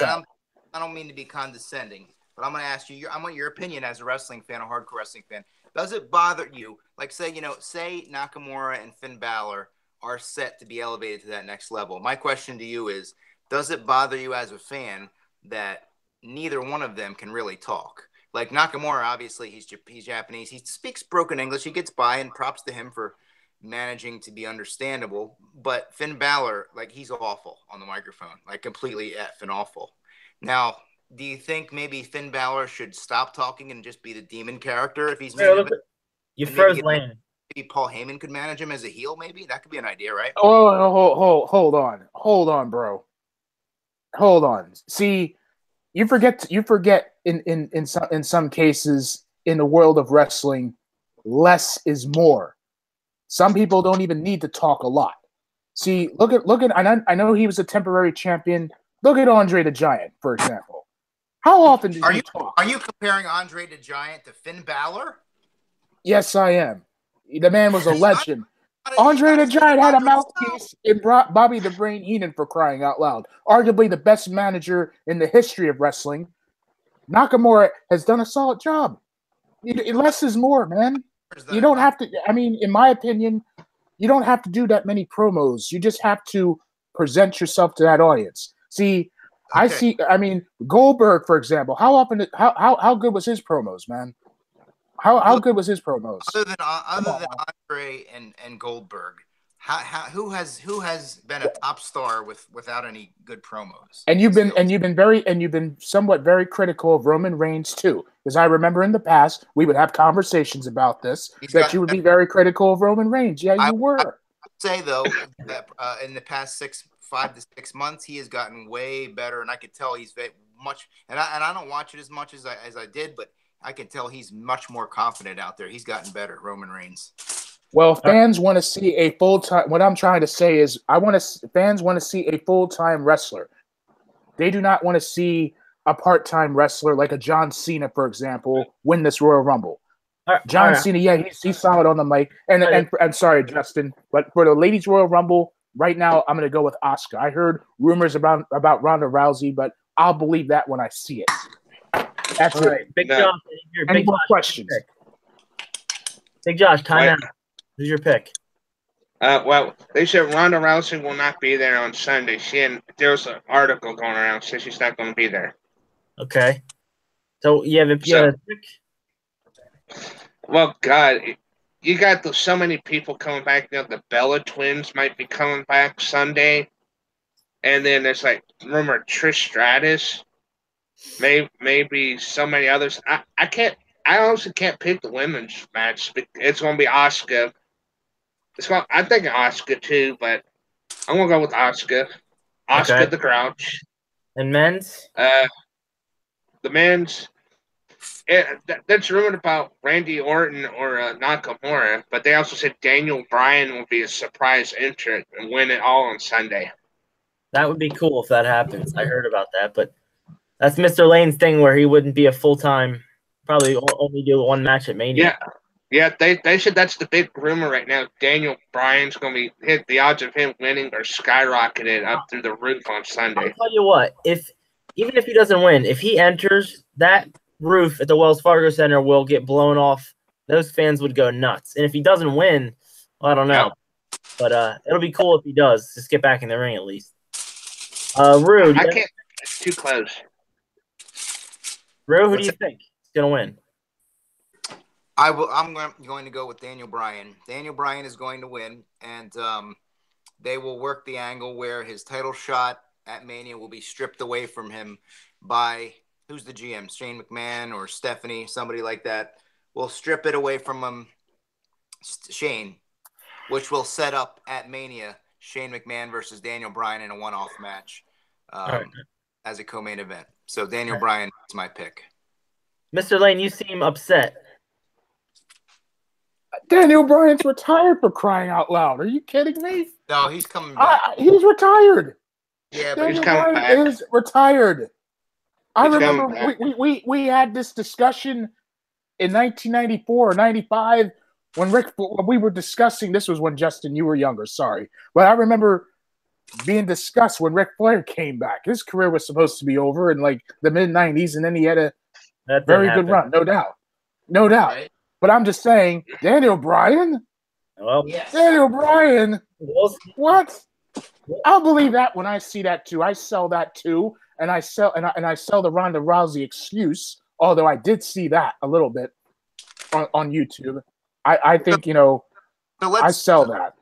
Speaker 4: I don't mean to be condescending, but I'm going to ask you. I want your opinion as a wrestling fan, a hardcore wrestling fan. Does it bother you? Like, say Nakamura and Finn Balor are set to be elevated to that next level. My question to you is, does it bother you as a fan that neither one of them can really talk? Like Nakamura, obviously, he's Japanese. He speaks broken English. He gets by, and props to him for managing to be understandable. But Finn Balor, like, he's awful on the microphone, like completely effing awful. Now, do you think maybe Finn Balor should stop talking and just be the demon character if he's
Speaker 1: you froze Lane?
Speaker 4: Maybe Paul Heyman could manage him as a heel. Maybe that could be an idea, right?
Speaker 2: Oh, hold on, bro. Hold on. See, you forget in some cases in the world of wrestling, less is more. Some people don't even need to talk a lot. See, look at. I know he was a temporary champion. Look at Andre the Giant, for example. How often did he talk?
Speaker 4: Are you comparing Andre the Giant to Finn Balor?
Speaker 2: Yes, I am. The man was a legend. Andre the Giant had a mouthpiece in Bobby the Brain Heenan, for crying out loud. Arguably the best manager in the history of wrestling. Nakamura has done a solid job. Less is more, man. You don't have to. I mean, in my opinion, you don't have to do that many promos. You just have to present yourself to that audience. See, okay. I mean, Goldberg, for example. How good was his promos, man? How good was his promos?
Speaker 4: Other than Andre and Goldberg, who has been a top star without any good promos? And you've
Speaker 2: been somewhat very critical of Roman Reigns too, because I remember in the past we would have conversations about this you would be very critical of Roman Reigns. Yeah, you were.
Speaker 4: I would say though that in the past 5 to 6 months, he has gotten way better, and I could tell he's very much. And I don't watch it as much as I did, but I can tell he's much more confident out there. He's gotten better, Roman Reigns.
Speaker 2: Well, fans want to see a full-time. What I'm trying to say is, fans want to see a full-time wrestler. They do not want to see a part-time wrestler like a John Cena, for example, win this Royal Rumble. John Cena, yeah, he's solid on the mic. And I'm sorry, Justin, but for the Ladies Royal Rumble, right now, I'm going to go with Asuka. I heard rumors about Ronda Rousey, but I'll believe that when I see it. That's it.
Speaker 1: Right. Big Josh,
Speaker 2: Any more questions?
Speaker 1: Big Josh, time out. Who's your pick?
Speaker 3: Well, they said Ronda Rousey will not be there on Sunday. There's an article going around says she's not going to be there.
Speaker 1: Okay. So you have a pick?
Speaker 3: Well, God, you got so many people coming back. You know, the Bella twins might be coming back Sunday. And then there's rumor Trish Stratus. Maybe so many others. I honestly can't pick the women's match. It's going to be Asuka. I think Asuka too, but I'm going to go with Asuka. Asuka the Grouch.
Speaker 1: And men's?
Speaker 3: The men's. That's rumored about Randy Orton or Nakamura, but they also said Daniel Bryan will be a surprise entrant and win it all on Sunday.
Speaker 1: That would be cool if that happens. I heard about that, but that's Mr. Lane's thing where he wouldn't be a full-time, probably only do one match at Mania.
Speaker 3: Yeah, they said that's the big rumor right now. Daniel Bryan's going to be the odds of him winning are skyrocketed up through the roof on Sunday.
Speaker 1: I'll tell you what, even if he doesn't win, if he enters, that roof at the Wells Fargo Center will get blown off. Those fans would go nuts. And if he doesn't win, well, I don't know. Yep. But it'll be cool if he does. Just get back in the ring at least. Rue,
Speaker 3: I can't. It's too close.
Speaker 1: Rue, who do you think is going to win?
Speaker 4: I'm going to go with Daniel Bryan. Daniel Bryan is going to win, and they will work the angle where his title shot at Mania will be stripped away from him by who's the GM, Shane McMahon or Stephanie, somebody like that. Will strip it away from him, Shane, which will set up at Mania Shane McMahon versus Daniel Bryan in a one-off match as a co-main event. So Daniel Bryan is my pick.
Speaker 1: Mr. Lane, you seem upset.
Speaker 2: Daniel Bryan's retired, for crying out loud. Are you kidding me?
Speaker 4: No, he's coming back.
Speaker 2: He's retired.
Speaker 3: Yeah, but
Speaker 2: Daniel
Speaker 3: he's coming
Speaker 2: Bryan
Speaker 3: back.
Speaker 2: Is retired. I remember we had this discussion in 1994 or 95 when we were discussing. This was when, Justin, you were younger. Sorry, but I remember being discussed when Ric Flair came back. His career was supposed to be over in the mid 90s, and then he had a very good run, no doubt. Right. But I'm just saying, Daniel Bryan.
Speaker 1: Well, yes.
Speaker 2: Daniel Bryan. What? I'll believe that when I see that too. I sell that too, and I sell the Ronda Rousey excuse. Although I did see that a little bit on YouTube. I think I sell that.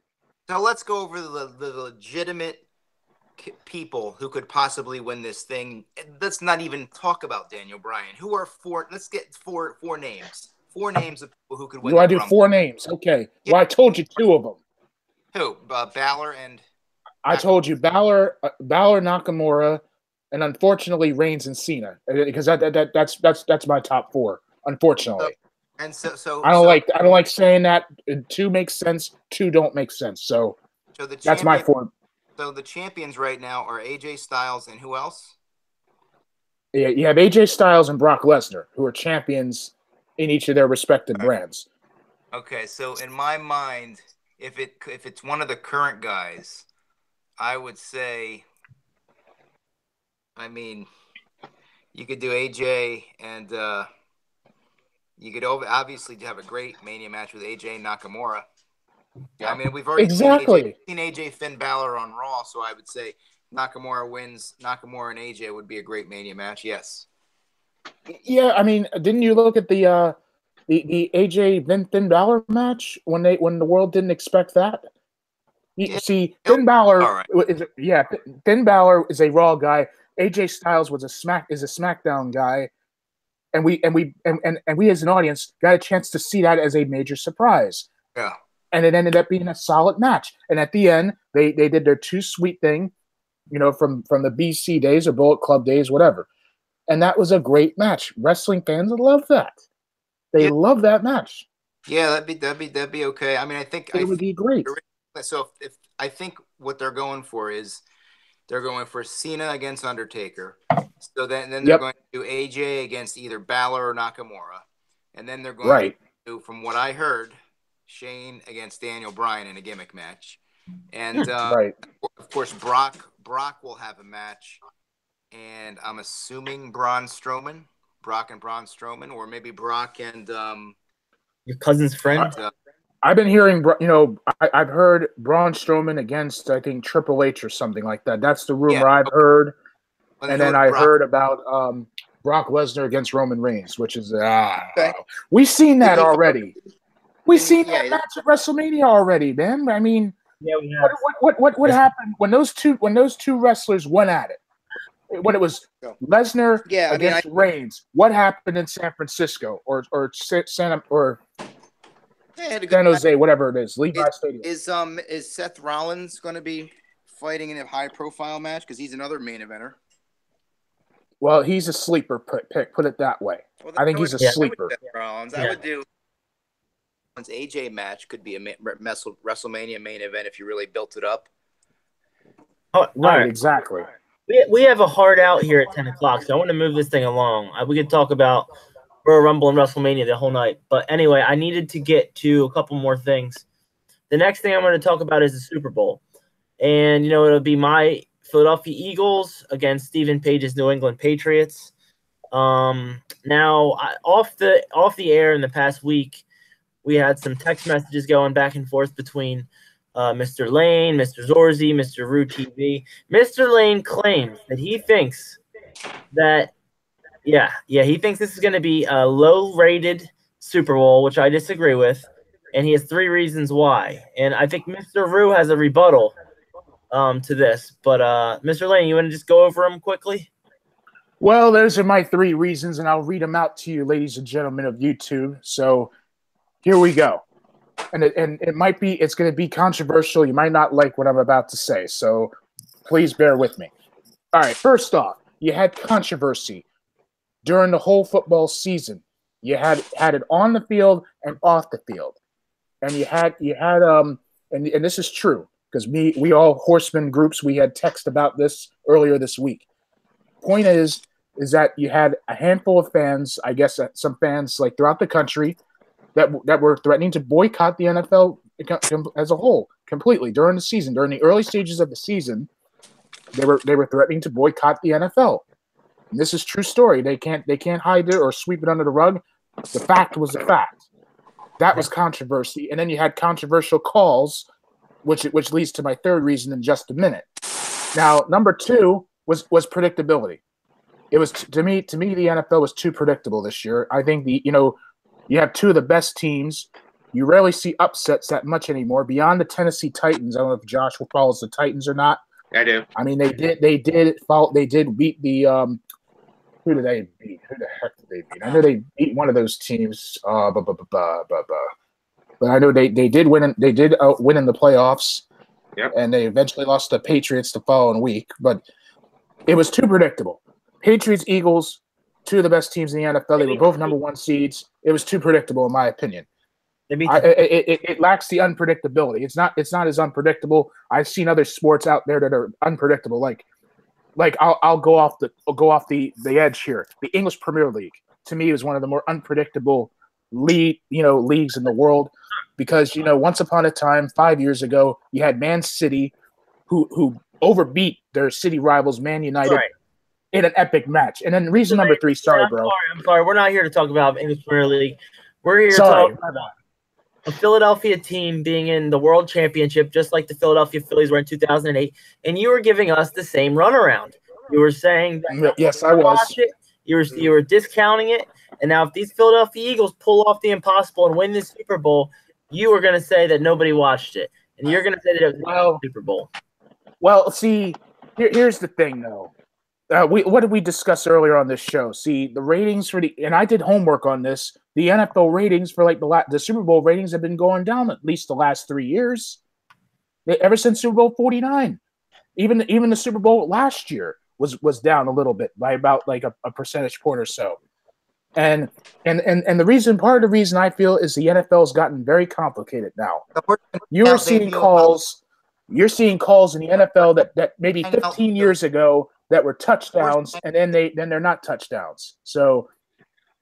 Speaker 4: So let's go over the legitimate people who could possibly win this thing. Let's not even talk about Daniel Bryan. Who are four? Let's get four names. 4 names of people who could win.
Speaker 2: You want to do 4 names? Okay. Yeah. Well, I told you 2 of them.
Speaker 4: Who? Balor and.
Speaker 2: I told you Balor, Nakamura, and unfortunately Reigns and Cena, because that's my top 4. Unfortunately.
Speaker 4: So
Speaker 2: I don't like saying that. 2 makes sense. 2 don't make sense. So that's my 4.
Speaker 4: So the champions right now are AJ Styles and who else?
Speaker 2: Yeah, you have AJ Styles and Brock Lesnar, who are champions in each of their respective brands.
Speaker 4: Okay, so in my mind, if it's one of the current guys, I would say, you could do AJ and you could obviously have a great Mania match with AJ and Nakamura. Yeah. We've already seen AJ Finn Balor on Raw, so I would say Nakamura wins. Nakamura and AJ would be a great Mania match, yes.
Speaker 2: Yeah, didn't you look at the AJ Finn Balor match when the world didn't expect that? See, Finn Balor Finn Balor is a Raw guy. AJ Styles is a SmackDown guy, and we as an audience got a chance to see that as a major surprise.
Speaker 4: Yeah.
Speaker 2: And it ended up being a solid match. And at the end, they did their Too Sweet thing, from the BC days or Bullet Club days, whatever. And that was a great match. Wrestling fans love that. They love that match.
Speaker 4: Yeah, that'd be okay. I mean, I think
Speaker 2: It would be great.
Speaker 4: So if I think what they're going for is they're going for Cena against Undertaker. So then they're going to do AJ against either Balor or Nakamura. And then they're going to do, from what I heard, Shane against Daniel Bryan in a gimmick match. And of course, Brock will have a match. And I'm assuming Brock and Braun Strowman, or maybe Brock and
Speaker 1: your cousin's friend.
Speaker 2: I've been hearing, I've heard Braun Strowman against, I think, Triple H or something like that. That's the rumor I've heard. And then I heard about Brock Lesnar against Roman Reigns, which is we've seen that already. We've seen that match at WrestleMania already, man. I mean,
Speaker 1: we have.
Speaker 2: What happened when those two wrestlers went at it? When it was Lesnar against Reigns, what happened in San Francisco or San Jose, whatever it is, Levi Stadium?
Speaker 4: Is Seth Rollins going to be fighting in a high profile match because he's another main eventer?
Speaker 2: Well, he's a sleeper pick. Put it that way. Well, I think he's a sleeper.
Speaker 4: I would do. AJ match could be a WrestleMania main event if you really built it up.
Speaker 2: Oh, right, exactly.
Speaker 1: We have a hard out here at 10 o'clock, so I want to move this thing along. We could talk about Royal Rumble and WrestleMania the whole night. But anyway, I needed to get to a couple more things. The next thing I'm going to talk about is the Super Bowl. And, it'll be my Philadelphia Eagles against Stephen Page's New England Patriots. Now, off the air in the past week, we had some text messages going back and forth between Mr. Lane, Mr. Zorzi, Mr. Rue TV. Mr. Lane claims that he thinks that, he thinks this is going to be a low-rated Super Bowl, which I disagree with, and he has 3 reasons why. And I think Mr. Rue has a rebuttal to this. But, Mr. Lane, you want to just go over them quickly?
Speaker 2: Well, those are my 3 reasons, and I'll read them out to you, ladies and gentlemen of YouTube. So here we go. And it's going to be controversial. You might not like what I'm about to say, so please bear with me. All right, first off, you had controversy during the whole football season. You had it on the field and off the field, and you had and this is true because we all Horsemen groups, we had text about this earlier this week. Point is that you had a handful of fans, I guess some fans like throughout the country, that were threatening to boycott the NFL as a whole completely during the season. During the early stages of the season, they were threatening to boycott the NFL. And this is true story. They can't hide it or sweep it under the rug. The fact was the fact. That was controversy, and then you had controversial calls, which leads to my 3rd reason in just a minute. Now, number 2 was predictability. It was to me the NFL was too predictable this year. I think you have 2 of the best teams. You rarely see upsets that much anymore. Beyond the Tennessee Titans, I don't know if Josh follows the Titans or not.
Speaker 3: I do.
Speaker 2: I mean, they did beat the who did they beat? Who the heck did they beat? I know they beat one of those teams. But I know they did win. They did win in the playoffs.
Speaker 3: Yep.
Speaker 2: And they eventually lost to the Patriots the following week. But it was too predictable. Patriots, Eagles, 2 of the best teams in the NFL. They were both number 1 seeds. It was too predictable, in my opinion. It lacks the unpredictability. It's not as unpredictable. I've seen other sports out there that are unpredictable. Like I'll go off the edge here. The English Premier League to me is one of the more unpredictable leagues in the world because once upon a time 5 years ago you had Man City who overbeat their city rivals Man United. Right. In an epic match. And then reason number 3, sorry, bro.
Speaker 1: I'm sorry. We're not here to talk about English Premier League. We're here to talk about a Philadelphia team being in the World Championship, just like the Philadelphia Phillies were in 2008. And you were giving us the same runaround. You were saying that
Speaker 2: yes, I was.
Speaker 1: You were discounting it. And now if these Philadelphia Eagles pull off the impossible and win the Super Bowl, you were going to say that nobody watched it. And you're going to say that it was the Super Bowl.
Speaker 2: Well, see, here's the thing, though. What did we discuss earlier on this show? See, the ratings and I did homework on this. The NFL ratings for the Super Bowl ratings have been going down at least the last 3 years. Ever since Super Bowl 49. Even the Super Bowl last year was down a little bit by about like a percentage point or so. And part of the reason I feel is the NFL's gotten very complicated now. You're seeing calls in the NFL that maybe 15 years ago that were touchdowns, and then they're not touchdowns. So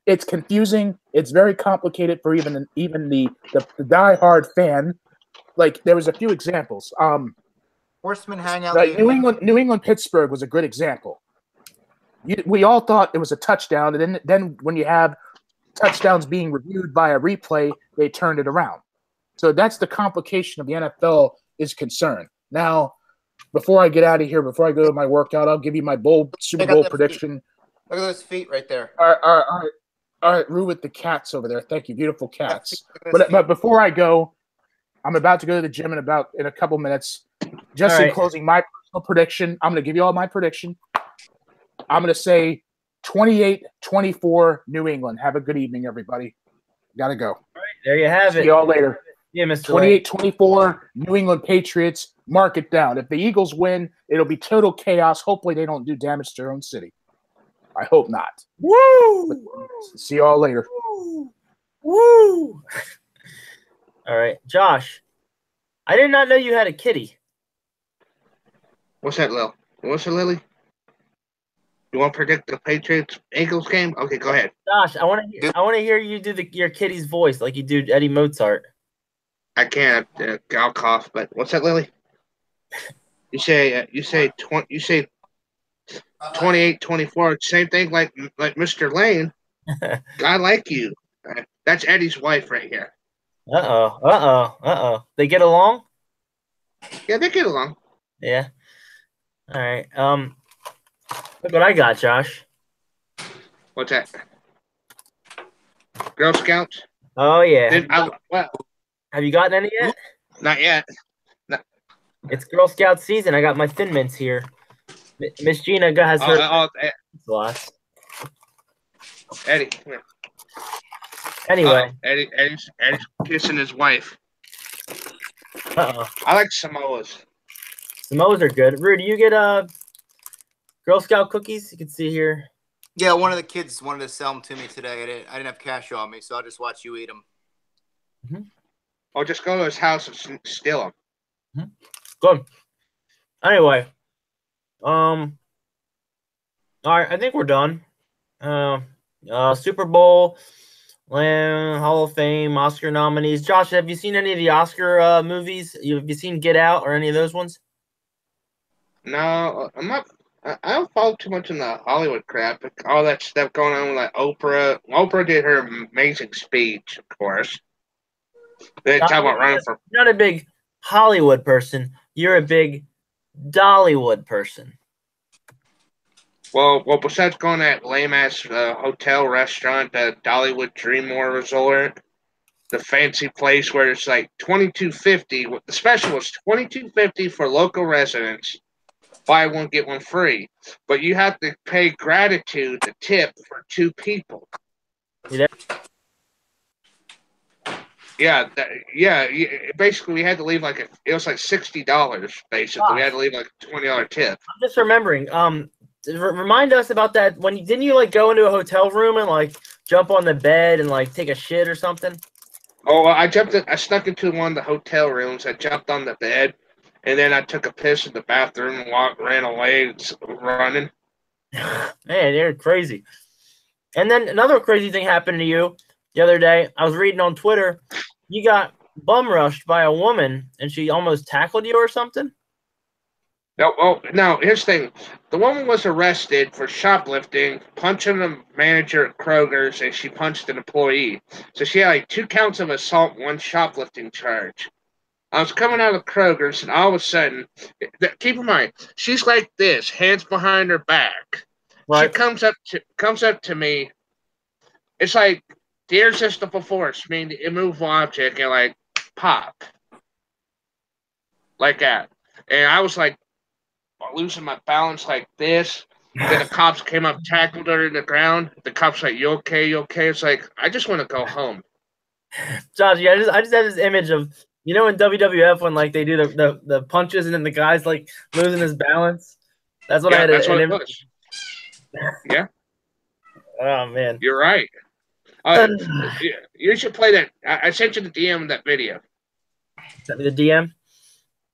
Speaker 2: it's confusing. It's very complicated for even the diehard fan. Like there was a few examples.
Speaker 4: Horsemen Hangout.
Speaker 2: Like New England Pittsburgh was a good example. We all thought it was a touchdown, and then when you have touchdowns being reviewed by a replay, they turned it around. So that's the complication of the NFL is concerned. Now, before I get out of here, before I go to my workout, I'll give you my bold Super Bowl prediction.
Speaker 4: Look at those feet right there.
Speaker 2: All right, Rue with the cats over there. Thank you, beautiful cats. But before I go, I'm about to go to the gym in a couple minutes. Just in closing, my personal prediction, I'm going to give you all my prediction. I'm going to say 28-24 New England. Have a good evening, everybody. Got to go. All
Speaker 1: right, there you have it.
Speaker 2: See y'all later.
Speaker 1: Yeah, Mr.
Speaker 2: 28-24 New England Patriots. Mark it down. If the Eagles win, it'll be total chaos. Hopefully they don't do damage to their own city. I hope not.
Speaker 1: Woo!
Speaker 2: See y'all later.
Speaker 1: Woo! All right, Josh. I did not know you had a kitty.
Speaker 3: What's that, Lil? What's it, Lily? You want to predict the Patriots-Eagles game? Okay, go ahead.
Speaker 1: Josh, I want to hear you do your kitty's voice like you do Eddie Mozart.
Speaker 3: I can't. I'll cough. But what's that, Lily? You say 28-24. Same thing like Mr. Lane. I like you. That's Eddie's wife right here.
Speaker 1: They get along?
Speaker 3: Yeah, they get along.
Speaker 1: Yeah. All right. Look what I got, Josh.
Speaker 3: What's that? Girl Scouts?
Speaker 1: Oh yeah.
Speaker 3: Well,
Speaker 1: have you gotten any yet?
Speaker 3: Not yet. No.
Speaker 1: It's Girl Scout season. I got my Thin Mints here. Miss Gina has her lots.
Speaker 3: Eddie, come here.
Speaker 1: Anyway.
Speaker 3: Eddie's kissing his wife.
Speaker 1: I
Speaker 3: like Samoas.
Speaker 1: Samoas are good. Rue, do you get Girl Scout cookies? You can see here.
Speaker 4: Yeah, one of the kids wanted to sell them to me today. I didn't have cash on me, so I'll just watch you eat them.
Speaker 1: Mm-hmm.
Speaker 3: Or just go to his house and steal them.
Speaker 1: Mm-hmm. Good. Anyway, all right, I think we're done. Super Bowl, Hall of Fame, Oscar nominees. Josh, have you seen any of the Oscar movies? Have you seen Get Out or any of those ones?
Speaker 3: No, I'm not. I don't follow too much in the Hollywood crap. All that stuff going on with like Oprah. Oprah did her amazing speech, of course. They talk about running for.
Speaker 1: You're not a big Hollywood person. You're a big Dollywood person.
Speaker 3: Well, besides going to that lame-ass hotel restaurant, the Dollywood Dreamore Resort, the fancy place where it's like $22.50. The special was $22.50 for local residents. Buy one, get one free. But you have to pay gratitude, the tip, for 2 people. Yeah, basically, we had to leave it was like $60, basically. We had to leave like a $20 tip.
Speaker 1: I'm just remembering. Remind us about that. Didn't you go into a hotel room and jump on the bed and take a shit or something?
Speaker 3: Oh, I snuck into one of the hotel rooms. I jumped on the bed, and then I took a piss in the bathroom and ran away running.
Speaker 1: Man, you're crazy. And then another crazy thing happened to you the other day. I was reading on Twitter. You got bum rushed by a woman, and she almost tackled you or something?
Speaker 3: No, here's the thing. The woman was arrested for shoplifting, punching the manager at Kroger's, and she punched an employee. So she had 2 counts of assault, 1 shoplifting charge. I was coming out of Kroger's, and all of a sudden, keep in mind, she's like this, hands behind her back. Right. She comes up to me. It's like the irresistible force, meaning the immovable object, and pop. Like that. And I was losing my balance like this. Then the cops came up, tackled her in the ground. The cops you okay, you okay? It's I just want to go home.
Speaker 1: Josh, I just have this image of You know in WWF when like they do the punches and then the guy's like losing his balance? That's what I
Speaker 3: Yeah,
Speaker 1: had
Speaker 3: that's what
Speaker 1: an
Speaker 3: it was. Yeah,
Speaker 1: Oh man.
Speaker 3: you're right. You should play that. I sent you the DM of that video.
Speaker 1: Send me the DM.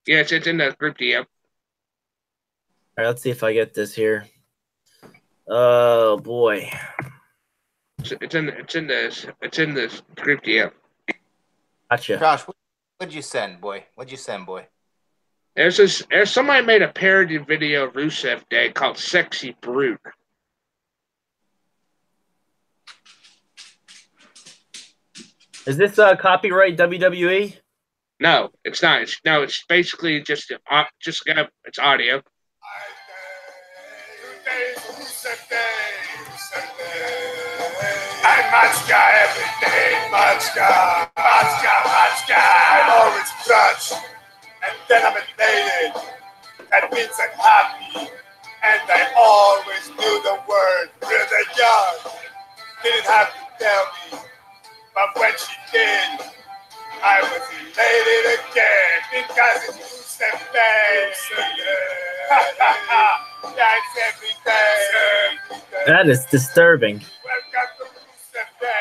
Speaker 3: Yeah, it's in the group DM.
Speaker 1: All right, let's see if I get this here. Oh boy.
Speaker 3: It's in this group DM.
Speaker 1: Gotcha.
Speaker 4: Josh, what'd you send, boy?
Speaker 3: There's somebody made a parody video of Rusev Day called "Sexy Brute."
Speaker 1: Is this copyright WWE?
Speaker 3: No, it's not. It's basically just it's audio.
Speaker 5: I'm Machka every day, Machka. I'm always crushed, and then I'm elated. That means I'm happy, and I always knew the word really young. Didn't have to tell me, but when she did, I was elated again because it's Rusev Day. Yeah, it's every day.
Speaker 1: That is disturbing.
Speaker 5: Welcome to Rusev Day.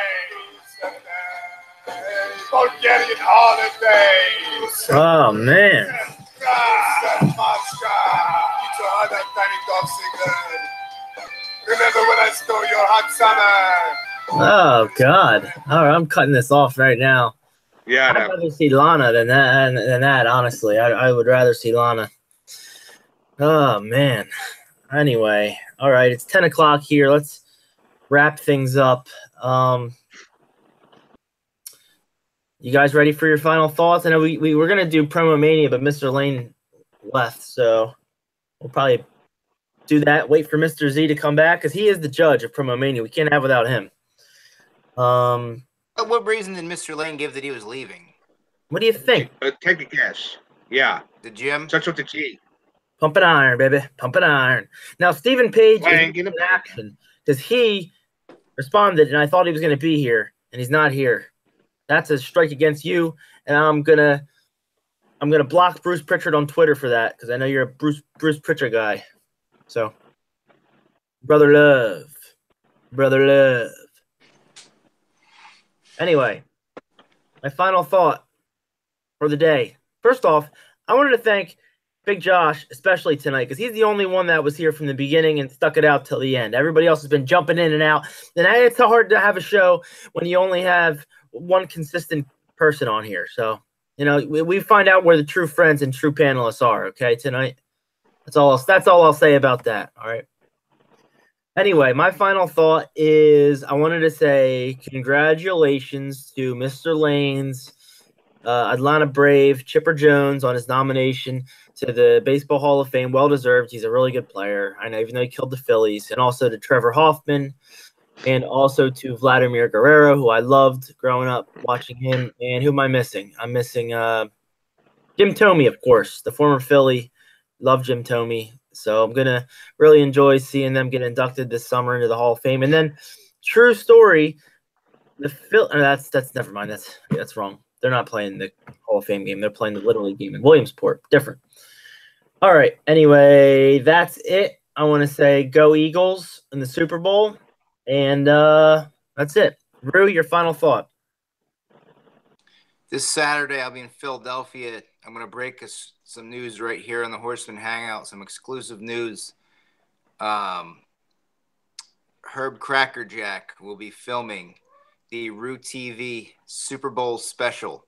Speaker 5: Bulgarian holidays.
Speaker 1: Oh man.
Speaker 5: Remember when I stole your hot summer?
Speaker 1: Oh God. All right, I'm cutting this off right now.
Speaker 3: Yeah,
Speaker 1: I'd rather see Lana than that. Honestly, I would rather see Lana. Oh man. Anyway, all right. It's 10 o'clock here. Let's wrap things up. You guys ready for your final thoughts? I know we were gonna do Promo Mania, but Mr. Lane left, so we'll probably do that. Wait for Mr. Z to come back because he is the judge of Promo Mania. We can't have without him.
Speaker 4: What reason did Mr. Lane give that he was leaving?
Speaker 1: What do you think?
Speaker 3: take a guess. Yeah,
Speaker 4: The gym?
Speaker 3: starts with the G.
Speaker 1: Pumping iron, baby. Pumping iron. Now, Stephen Page is in action because he responded, and I thought he was going to be here, and he's not here. That's a strike against you, and I'm gonna block Bruce Pritchard on Twitter for that because I know you're a Bruce Pritchard guy. So, brother love. Anyway, my final thought for the day. First off, I wanted to thank Big Josh, especially tonight, because he's the only one that was here from the beginning and stuck it out till the end. Everybody else has been jumping in and out. And it's hard to have a show when you only have one consistent person on here. So, we find out where the true friends and true panelists are, okay, tonight. That's all I'll say about that, all right? Anyway, my final thought is I wanted to say congratulations to Mr. Lane's Atlanta Brave, Chipper Jones, on his nomination to the Baseball Hall of Fame. Well-deserved. He's a really good player. I know, even though he killed the Phillies. And also to Trevor Hoffman, and also to Vladimir Guerrero, who I loved growing up watching him. And who am I missing? I'm missing Jim Thome, of course, the former Philly. Love Jim Thome. So I'm going to really enjoy seeing them get inducted this summer into the Hall of Fame. And then, true story, that's never mind. That's wrong. They're not playing the Hall of Fame game. They're playing the Little League game in Williamsport. Different. All right. Anyway, that's it. I want to say go Eagles in the Super Bowl. And that's it. Rue, your final thought.
Speaker 4: This Saturday, I'll be in Philadelphia. I'm going to break us some news right here on the Horsemen Hangout, some exclusive news. Herb Crackerjack will be filming the Rue TV Super Bowl special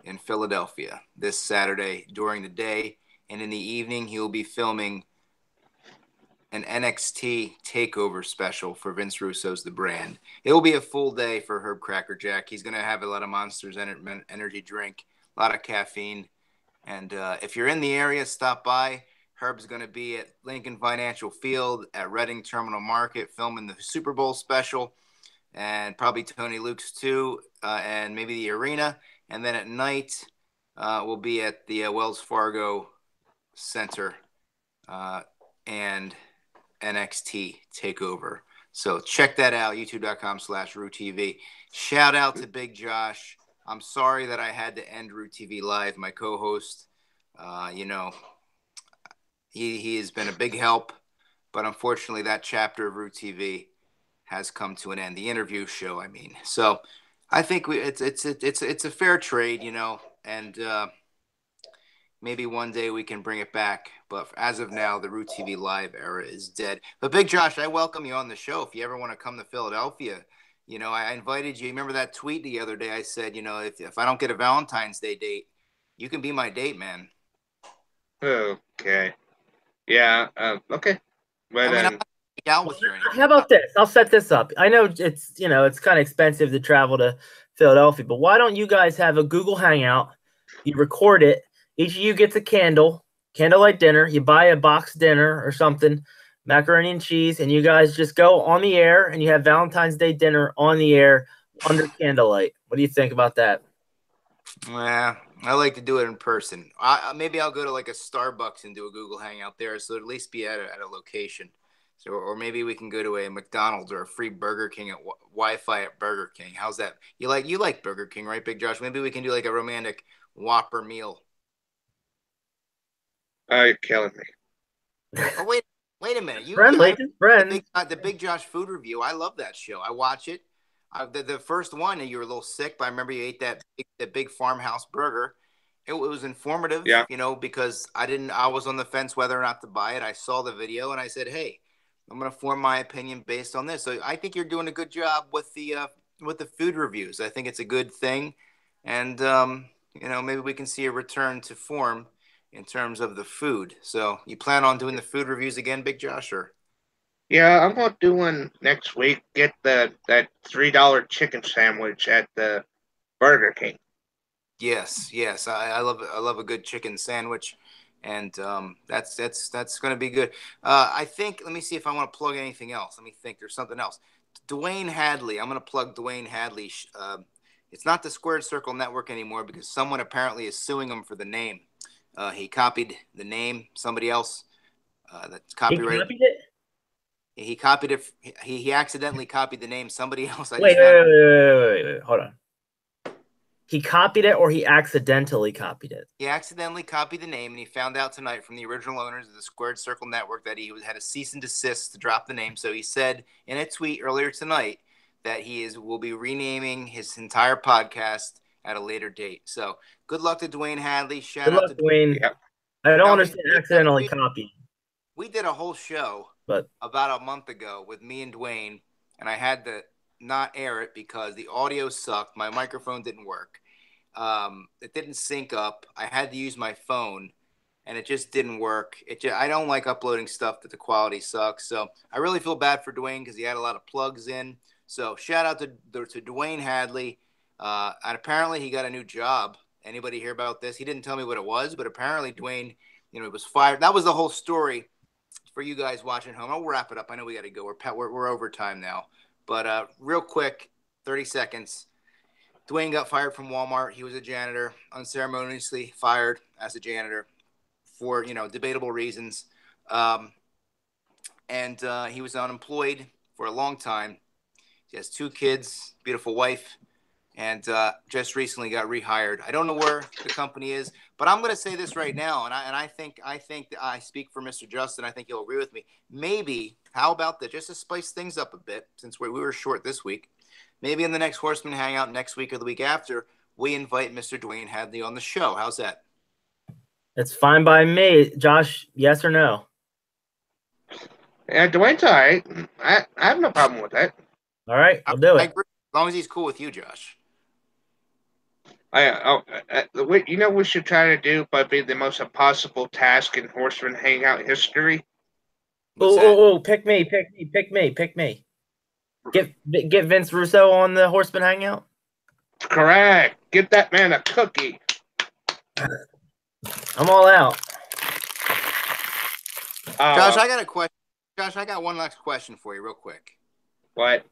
Speaker 4: in Philadelphia this Saturday during the day. And in the evening, he will be filming an NXT takeover special for Vince Russo's The Brand. It will be a full day for Herb Crackerjack. He's going to have a lot of Monsters energy drink, a lot of caffeine. And if you're in the area, stop by. Herb's going to be at Lincoln Financial Field at Reading Terminal Market filming the Super Bowl special, and probably Tony Luke's too, and maybe the arena. And then at night, we'll be at the Wells Fargo Center and NXT TakeOver. So check that out, youtube.com/RueTV. Shout out to Big Josh I'm sorry that I had to end Root TV Live. My co-host, he has been a big help, but unfortunately that chapter of Root TV has come to an end. The interview show, I mean. So I think it's a fair trade, and maybe one day we can bring it back. But as of now, the Root TV Live era is dead. But Big Josh, I welcome you on the show. If you ever want to come to Philadelphia, I invited you. Remember that tweet the other day? I said, if I don't get a Valentine's Day date, you can be my date, man.
Speaker 3: Okay. Yeah. Okay. But
Speaker 4: I'm out with you or anything.
Speaker 1: How about this? I'll set this up. I know it's kind of expensive to travel to Philadelphia, but why don't you guys have a Google Hangout? You record it. Each of you gets a candlelight dinner. You buy a box dinner or something, macaroni and cheese, and you guys just go on the air and you have Valentine's Day dinner on the air under candlelight. What do you think about that?
Speaker 4: Yeah, I like to do it in person. Maybe I'll go to like a Starbucks and do a Google Hangout there, so at least be at a location. So, or maybe we can go to a McDonald's or a free Burger King at Wi-Fi at Burger King. How's that? You like Burger King, right, Big Josh? Maybe we can do like a romantic Whopper meal.
Speaker 3: you're killing me.
Speaker 4: Oh wait a minute.
Speaker 1: Friendly, friends.
Speaker 4: The Big Josh food review. I love that show. I watch it. The first one, you were a little sick, but I remember you ate that big farmhouse burger. It was informative,
Speaker 3: Yeah.
Speaker 4: Because I was on the fence whether or not to buy it. I saw the video and I said, hey, I'm going to form my opinion based on this. So I think you're doing a good job with the food reviews. I think it's a good thing. And, maybe we can see a return to form in terms of the food. So you plan on doing the food reviews again, Big Josh, or?
Speaker 3: Yeah, I'm gonna do one next week. Get that $3 chicken sandwich at the Burger King.
Speaker 4: Yes. I love a good chicken sandwich, and that's going to be good. I think. Let me see if I want to plug anything else. Let me think. There's something else. Dwayne Hadley. I'm going to plug Dwayne Hadley. It's not the Squared Circle Network anymore because someone apparently is suing him for the name. He copied the name. Somebody else that's copyrighted.
Speaker 1: He copied it?
Speaker 4: He copied it. He accidentally copied the name. Somebody else.
Speaker 1: Wait. Hold on. He copied it or he accidentally copied it?
Speaker 4: He accidentally copied the name, and he found out tonight from the original owners of the Squared Circle Network that he had a cease and desist to drop the name. So he said in a tweet earlier tonight that will be renaming his entire podcast at a later date. So good luck to Dwayne Hadley. Shout out to
Speaker 1: Dwayne.
Speaker 3: Yep.
Speaker 1: I don't understand accidentally copying.
Speaker 4: We did a whole show about a month ago with me and Dwayne, and I had to not air it because the audio sucked. My microphone didn't work. It didn't sync up. I had to use my phone, and it just didn't work. I don't like uploading stuff that the quality sucks. So I really feel bad for Dwayne because he had a lot of plugs in. So shout out to Dwayne Hadley. And apparently he got a new job. Anybody hear about this? He didn't tell me what it was, but apparently Dwayne, he was fired. That was the whole story for you guys watching home. I'll wrap it up. I know we got to go. We're over time now. But real quick, 30 seconds. Dwayne got fired from Walmart. He was a janitor, unceremoniously fired as a janitor for, debatable reasons. And he was unemployed for a long time. He has 2 kids, beautiful wife, and just recently got rehired. I don't know where the company is, but I'm going to say this right now, and I think I speak for Mr. Justin. I think he'll agree with me. Maybe, how about that? Just to spice things up a bit, since we were short this week, maybe in the next Horseman Hangout next week or the week after, we invite Mr. Dwayne Hadley on the show. How's that?
Speaker 1: It's fine by me. Josh, yes or no?
Speaker 3: Yeah, Dwayne's all right. I have no problem with that.
Speaker 1: All right, I'll do it.
Speaker 4: I agree, as long as he's cool with you, Josh.
Speaker 3: What we should try to do, but be the most impossible task in Horseman Hangout history?
Speaker 1: Pick me. Get Vince Russo on the Horseman Hangout?
Speaker 3: Correct. Get that man a cookie.
Speaker 1: I'm all out.
Speaker 4: Josh, I got a question. Josh, I got one last question for you real quick.
Speaker 3: What?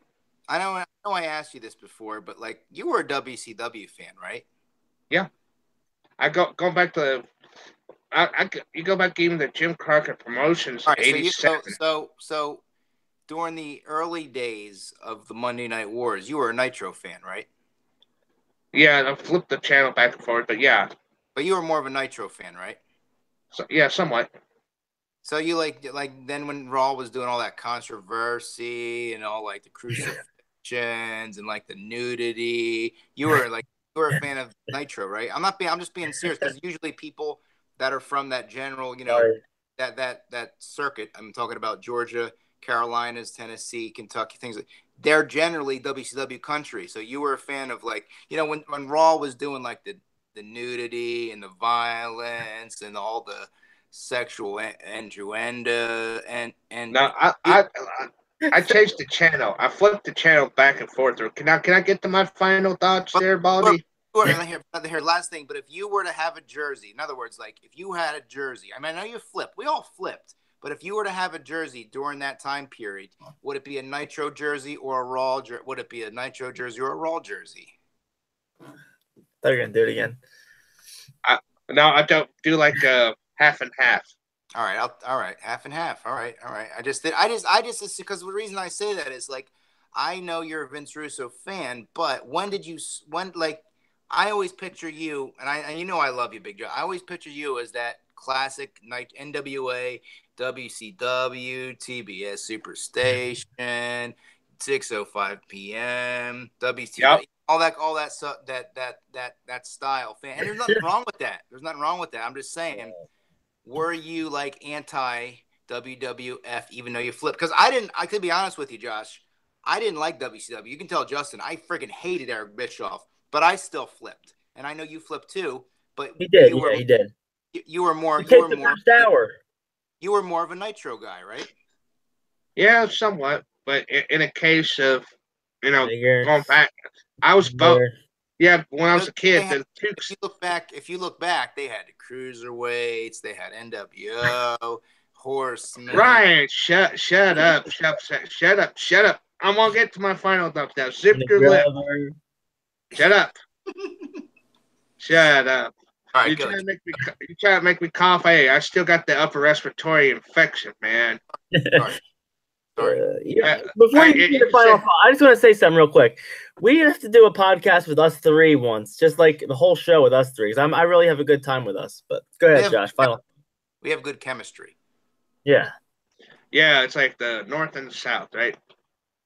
Speaker 4: I know I asked you this before, but you were a WCW fan, right?
Speaker 3: Yeah. I go back to you go back even to Jim Crockett Promotions,
Speaker 4: all right,
Speaker 3: 87.
Speaker 4: So during the early days of the Monday Night Wars, you were a Nitro fan, right?
Speaker 3: Yeah, I flipped the channel back and forth, but yeah.
Speaker 4: But you were more of a Nitro fan, right?
Speaker 3: So, yeah, somewhat.
Speaker 4: So you like then when Raw was doing all that controversy and all like the crucifixions and like the nudity, you were a fan of Nitro, right? I'm just being serious because usually people that are from that general,
Speaker 1: Sorry.
Speaker 4: that circuit. I'm talking about Georgia, Carolinas, Tennessee, Kentucky, things like they're generally WCW country. So you were a fan of like, when Raw was doing like the nudity and the violence and all the sexual innuendo and
Speaker 3: Now, I changed the channel. I flipped the channel back and forth. Can I get to my final thoughts there, Baldy?
Speaker 4: Here, last thing. But if you were to have a jersey, in other words, like if you had a jersey, I mean, I know you flipped. We all flipped. But if you were to have a jersey during that time period, would it be a Nitro jersey or a Raw? Would it be a Nitro jersey or a Raw jersey?
Speaker 1: They're gonna do it again.
Speaker 3: No, I don't do like half and half.
Speaker 4: All right, half and half. All right. I just because the reason I say that is like I know you're a Vince Russo fan, but when I always picture you, and I love you, Big Joe. I always picture you as that classic night NWA, WCW, TBS Superstation, 6:05 p.m. WCW.
Speaker 3: Yep.
Speaker 4: All that stuff, that style fan, and there's nothing wrong with that. I'm just saying, were you like anti WWF even though you flipped? Because I could be honest with you, Josh. I didn't like WCW. You can tell Justin. I freaking hated Eric Bischoff, but I still flipped, and I know you flipped too. But
Speaker 1: He did. Yeah, he did.
Speaker 4: You were more.
Speaker 1: You were more. First hour.
Speaker 4: You were more of a Nitro guy, right?
Speaker 3: Yeah, somewhat. But in a case of,
Speaker 1: Bigger.
Speaker 3: going back, I was both. Yeah, when I was a kid,
Speaker 4: if you look back, they had the cruiserweights, they had NWO, Horsemen.
Speaker 3: Ryan, shut up. I'm gonna get to my final thoughts now. Zip your lip. Shut up. Shut up.
Speaker 4: All right,
Speaker 3: you trying to make me cough? Hey, I still got the upper respiratory infection, man.
Speaker 4: Sorry.
Speaker 1: Before you do the final thought, I just want to say something real quick. We have to do a podcast with us three once, just like the whole show with us three. Because I really have a good time with us. But go ahead, Josh. Final.
Speaker 4: We have good chemistry.
Speaker 1: Yeah.
Speaker 3: Yeah, it's like the north and the south, right?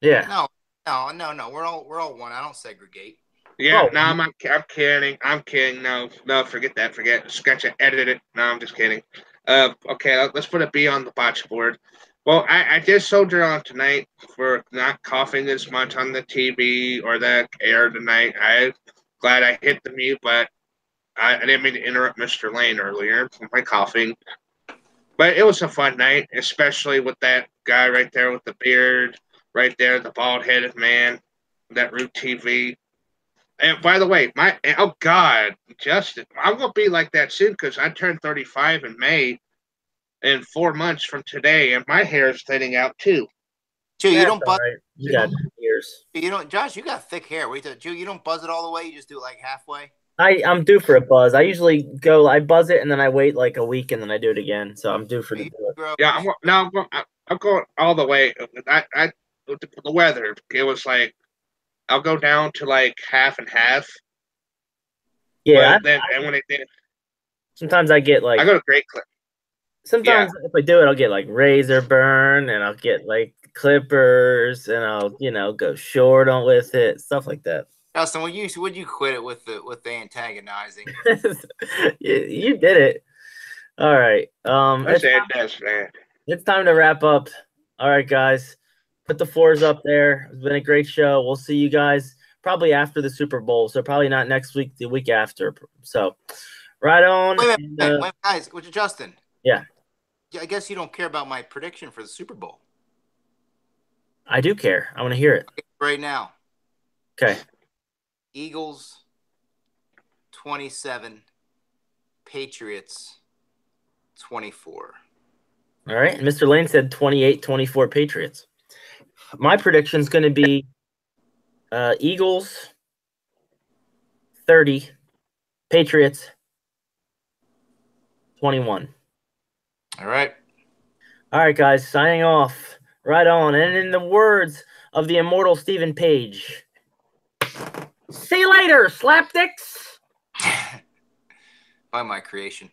Speaker 1: Yeah.
Speaker 4: No. We're all one. I don't segregate.
Speaker 3: Yeah, no, I'm kidding. I'm kidding. No, forget that. Scratch it, edit it. No, I'm just kidding. Okay, let's put a B on the botch board. Well, I did soldier on tonight for not coughing as much on the TV or the air tonight. I'm glad I hit the mute, but I didn't mean to interrupt Mr. Lane earlier with my coughing. But it was a fun night, especially with that guy right there with the beard, right there, the bald-headed man, that Root TV. And by the way, oh God, Justin, I'm gonna be like that soon because I turned 35 in May, in 4 months from today, and my hair is thinning out too.
Speaker 4: Joe, you don't buzz.
Speaker 1: Right. You got ears.
Speaker 4: You don't, Josh. You got thick hair. Wait till Joe. You don't buzz it all the way. You just do it like halfway.
Speaker 1: I'm due for a buzz. I usually I buzz it and then I wait like a week and then I do it again. So I'm due for the.
Speaker 3: Yeah, I'm going all the way. The weather. It was like I'll go down to like half and half.
Speaker 1: Yeah.
Speaker 3: Sometimes
Speaker 1: I get like.
Speaker 3: I go to Great Clip.
Speaker 1: Sometimes if I do it, I'll get like razor burn and I'll get like clippers and I'll go short on with it, stuff like that.
Speaker 4: Justin, would you quit it with the antagonizing?
Speaker 1: You did it. All right. It's time to wrap up. All right, guys. Put the 4s up there. It's been a great show. We'll see you guys probably after the Super Bowl. So probably not next week, the week after. So right on.
Speaker 4: Wait, guys, which is Justin.
Speaker 1: Yeah.
Speaker 4: I guess you don't care about my prediction for the Super Bowl.
Speaker 1: I do care. I want to hear it.
Speaker 4: Right now.
Speaker 1: Okay.
Speaker 4: Eagles 27, Patriots 24.
Speaker 1: All right. And Mr. Lane said 28-24 Patriots. My prediction is going to be Eagles 30, Patriots 21.
Speaker 4: All right.
Speaker 1: All right, guys. Signing off. Right on. And in the words of the immortal Stephen Page, See you later, slapdicks.
Speaker 4: By my creation.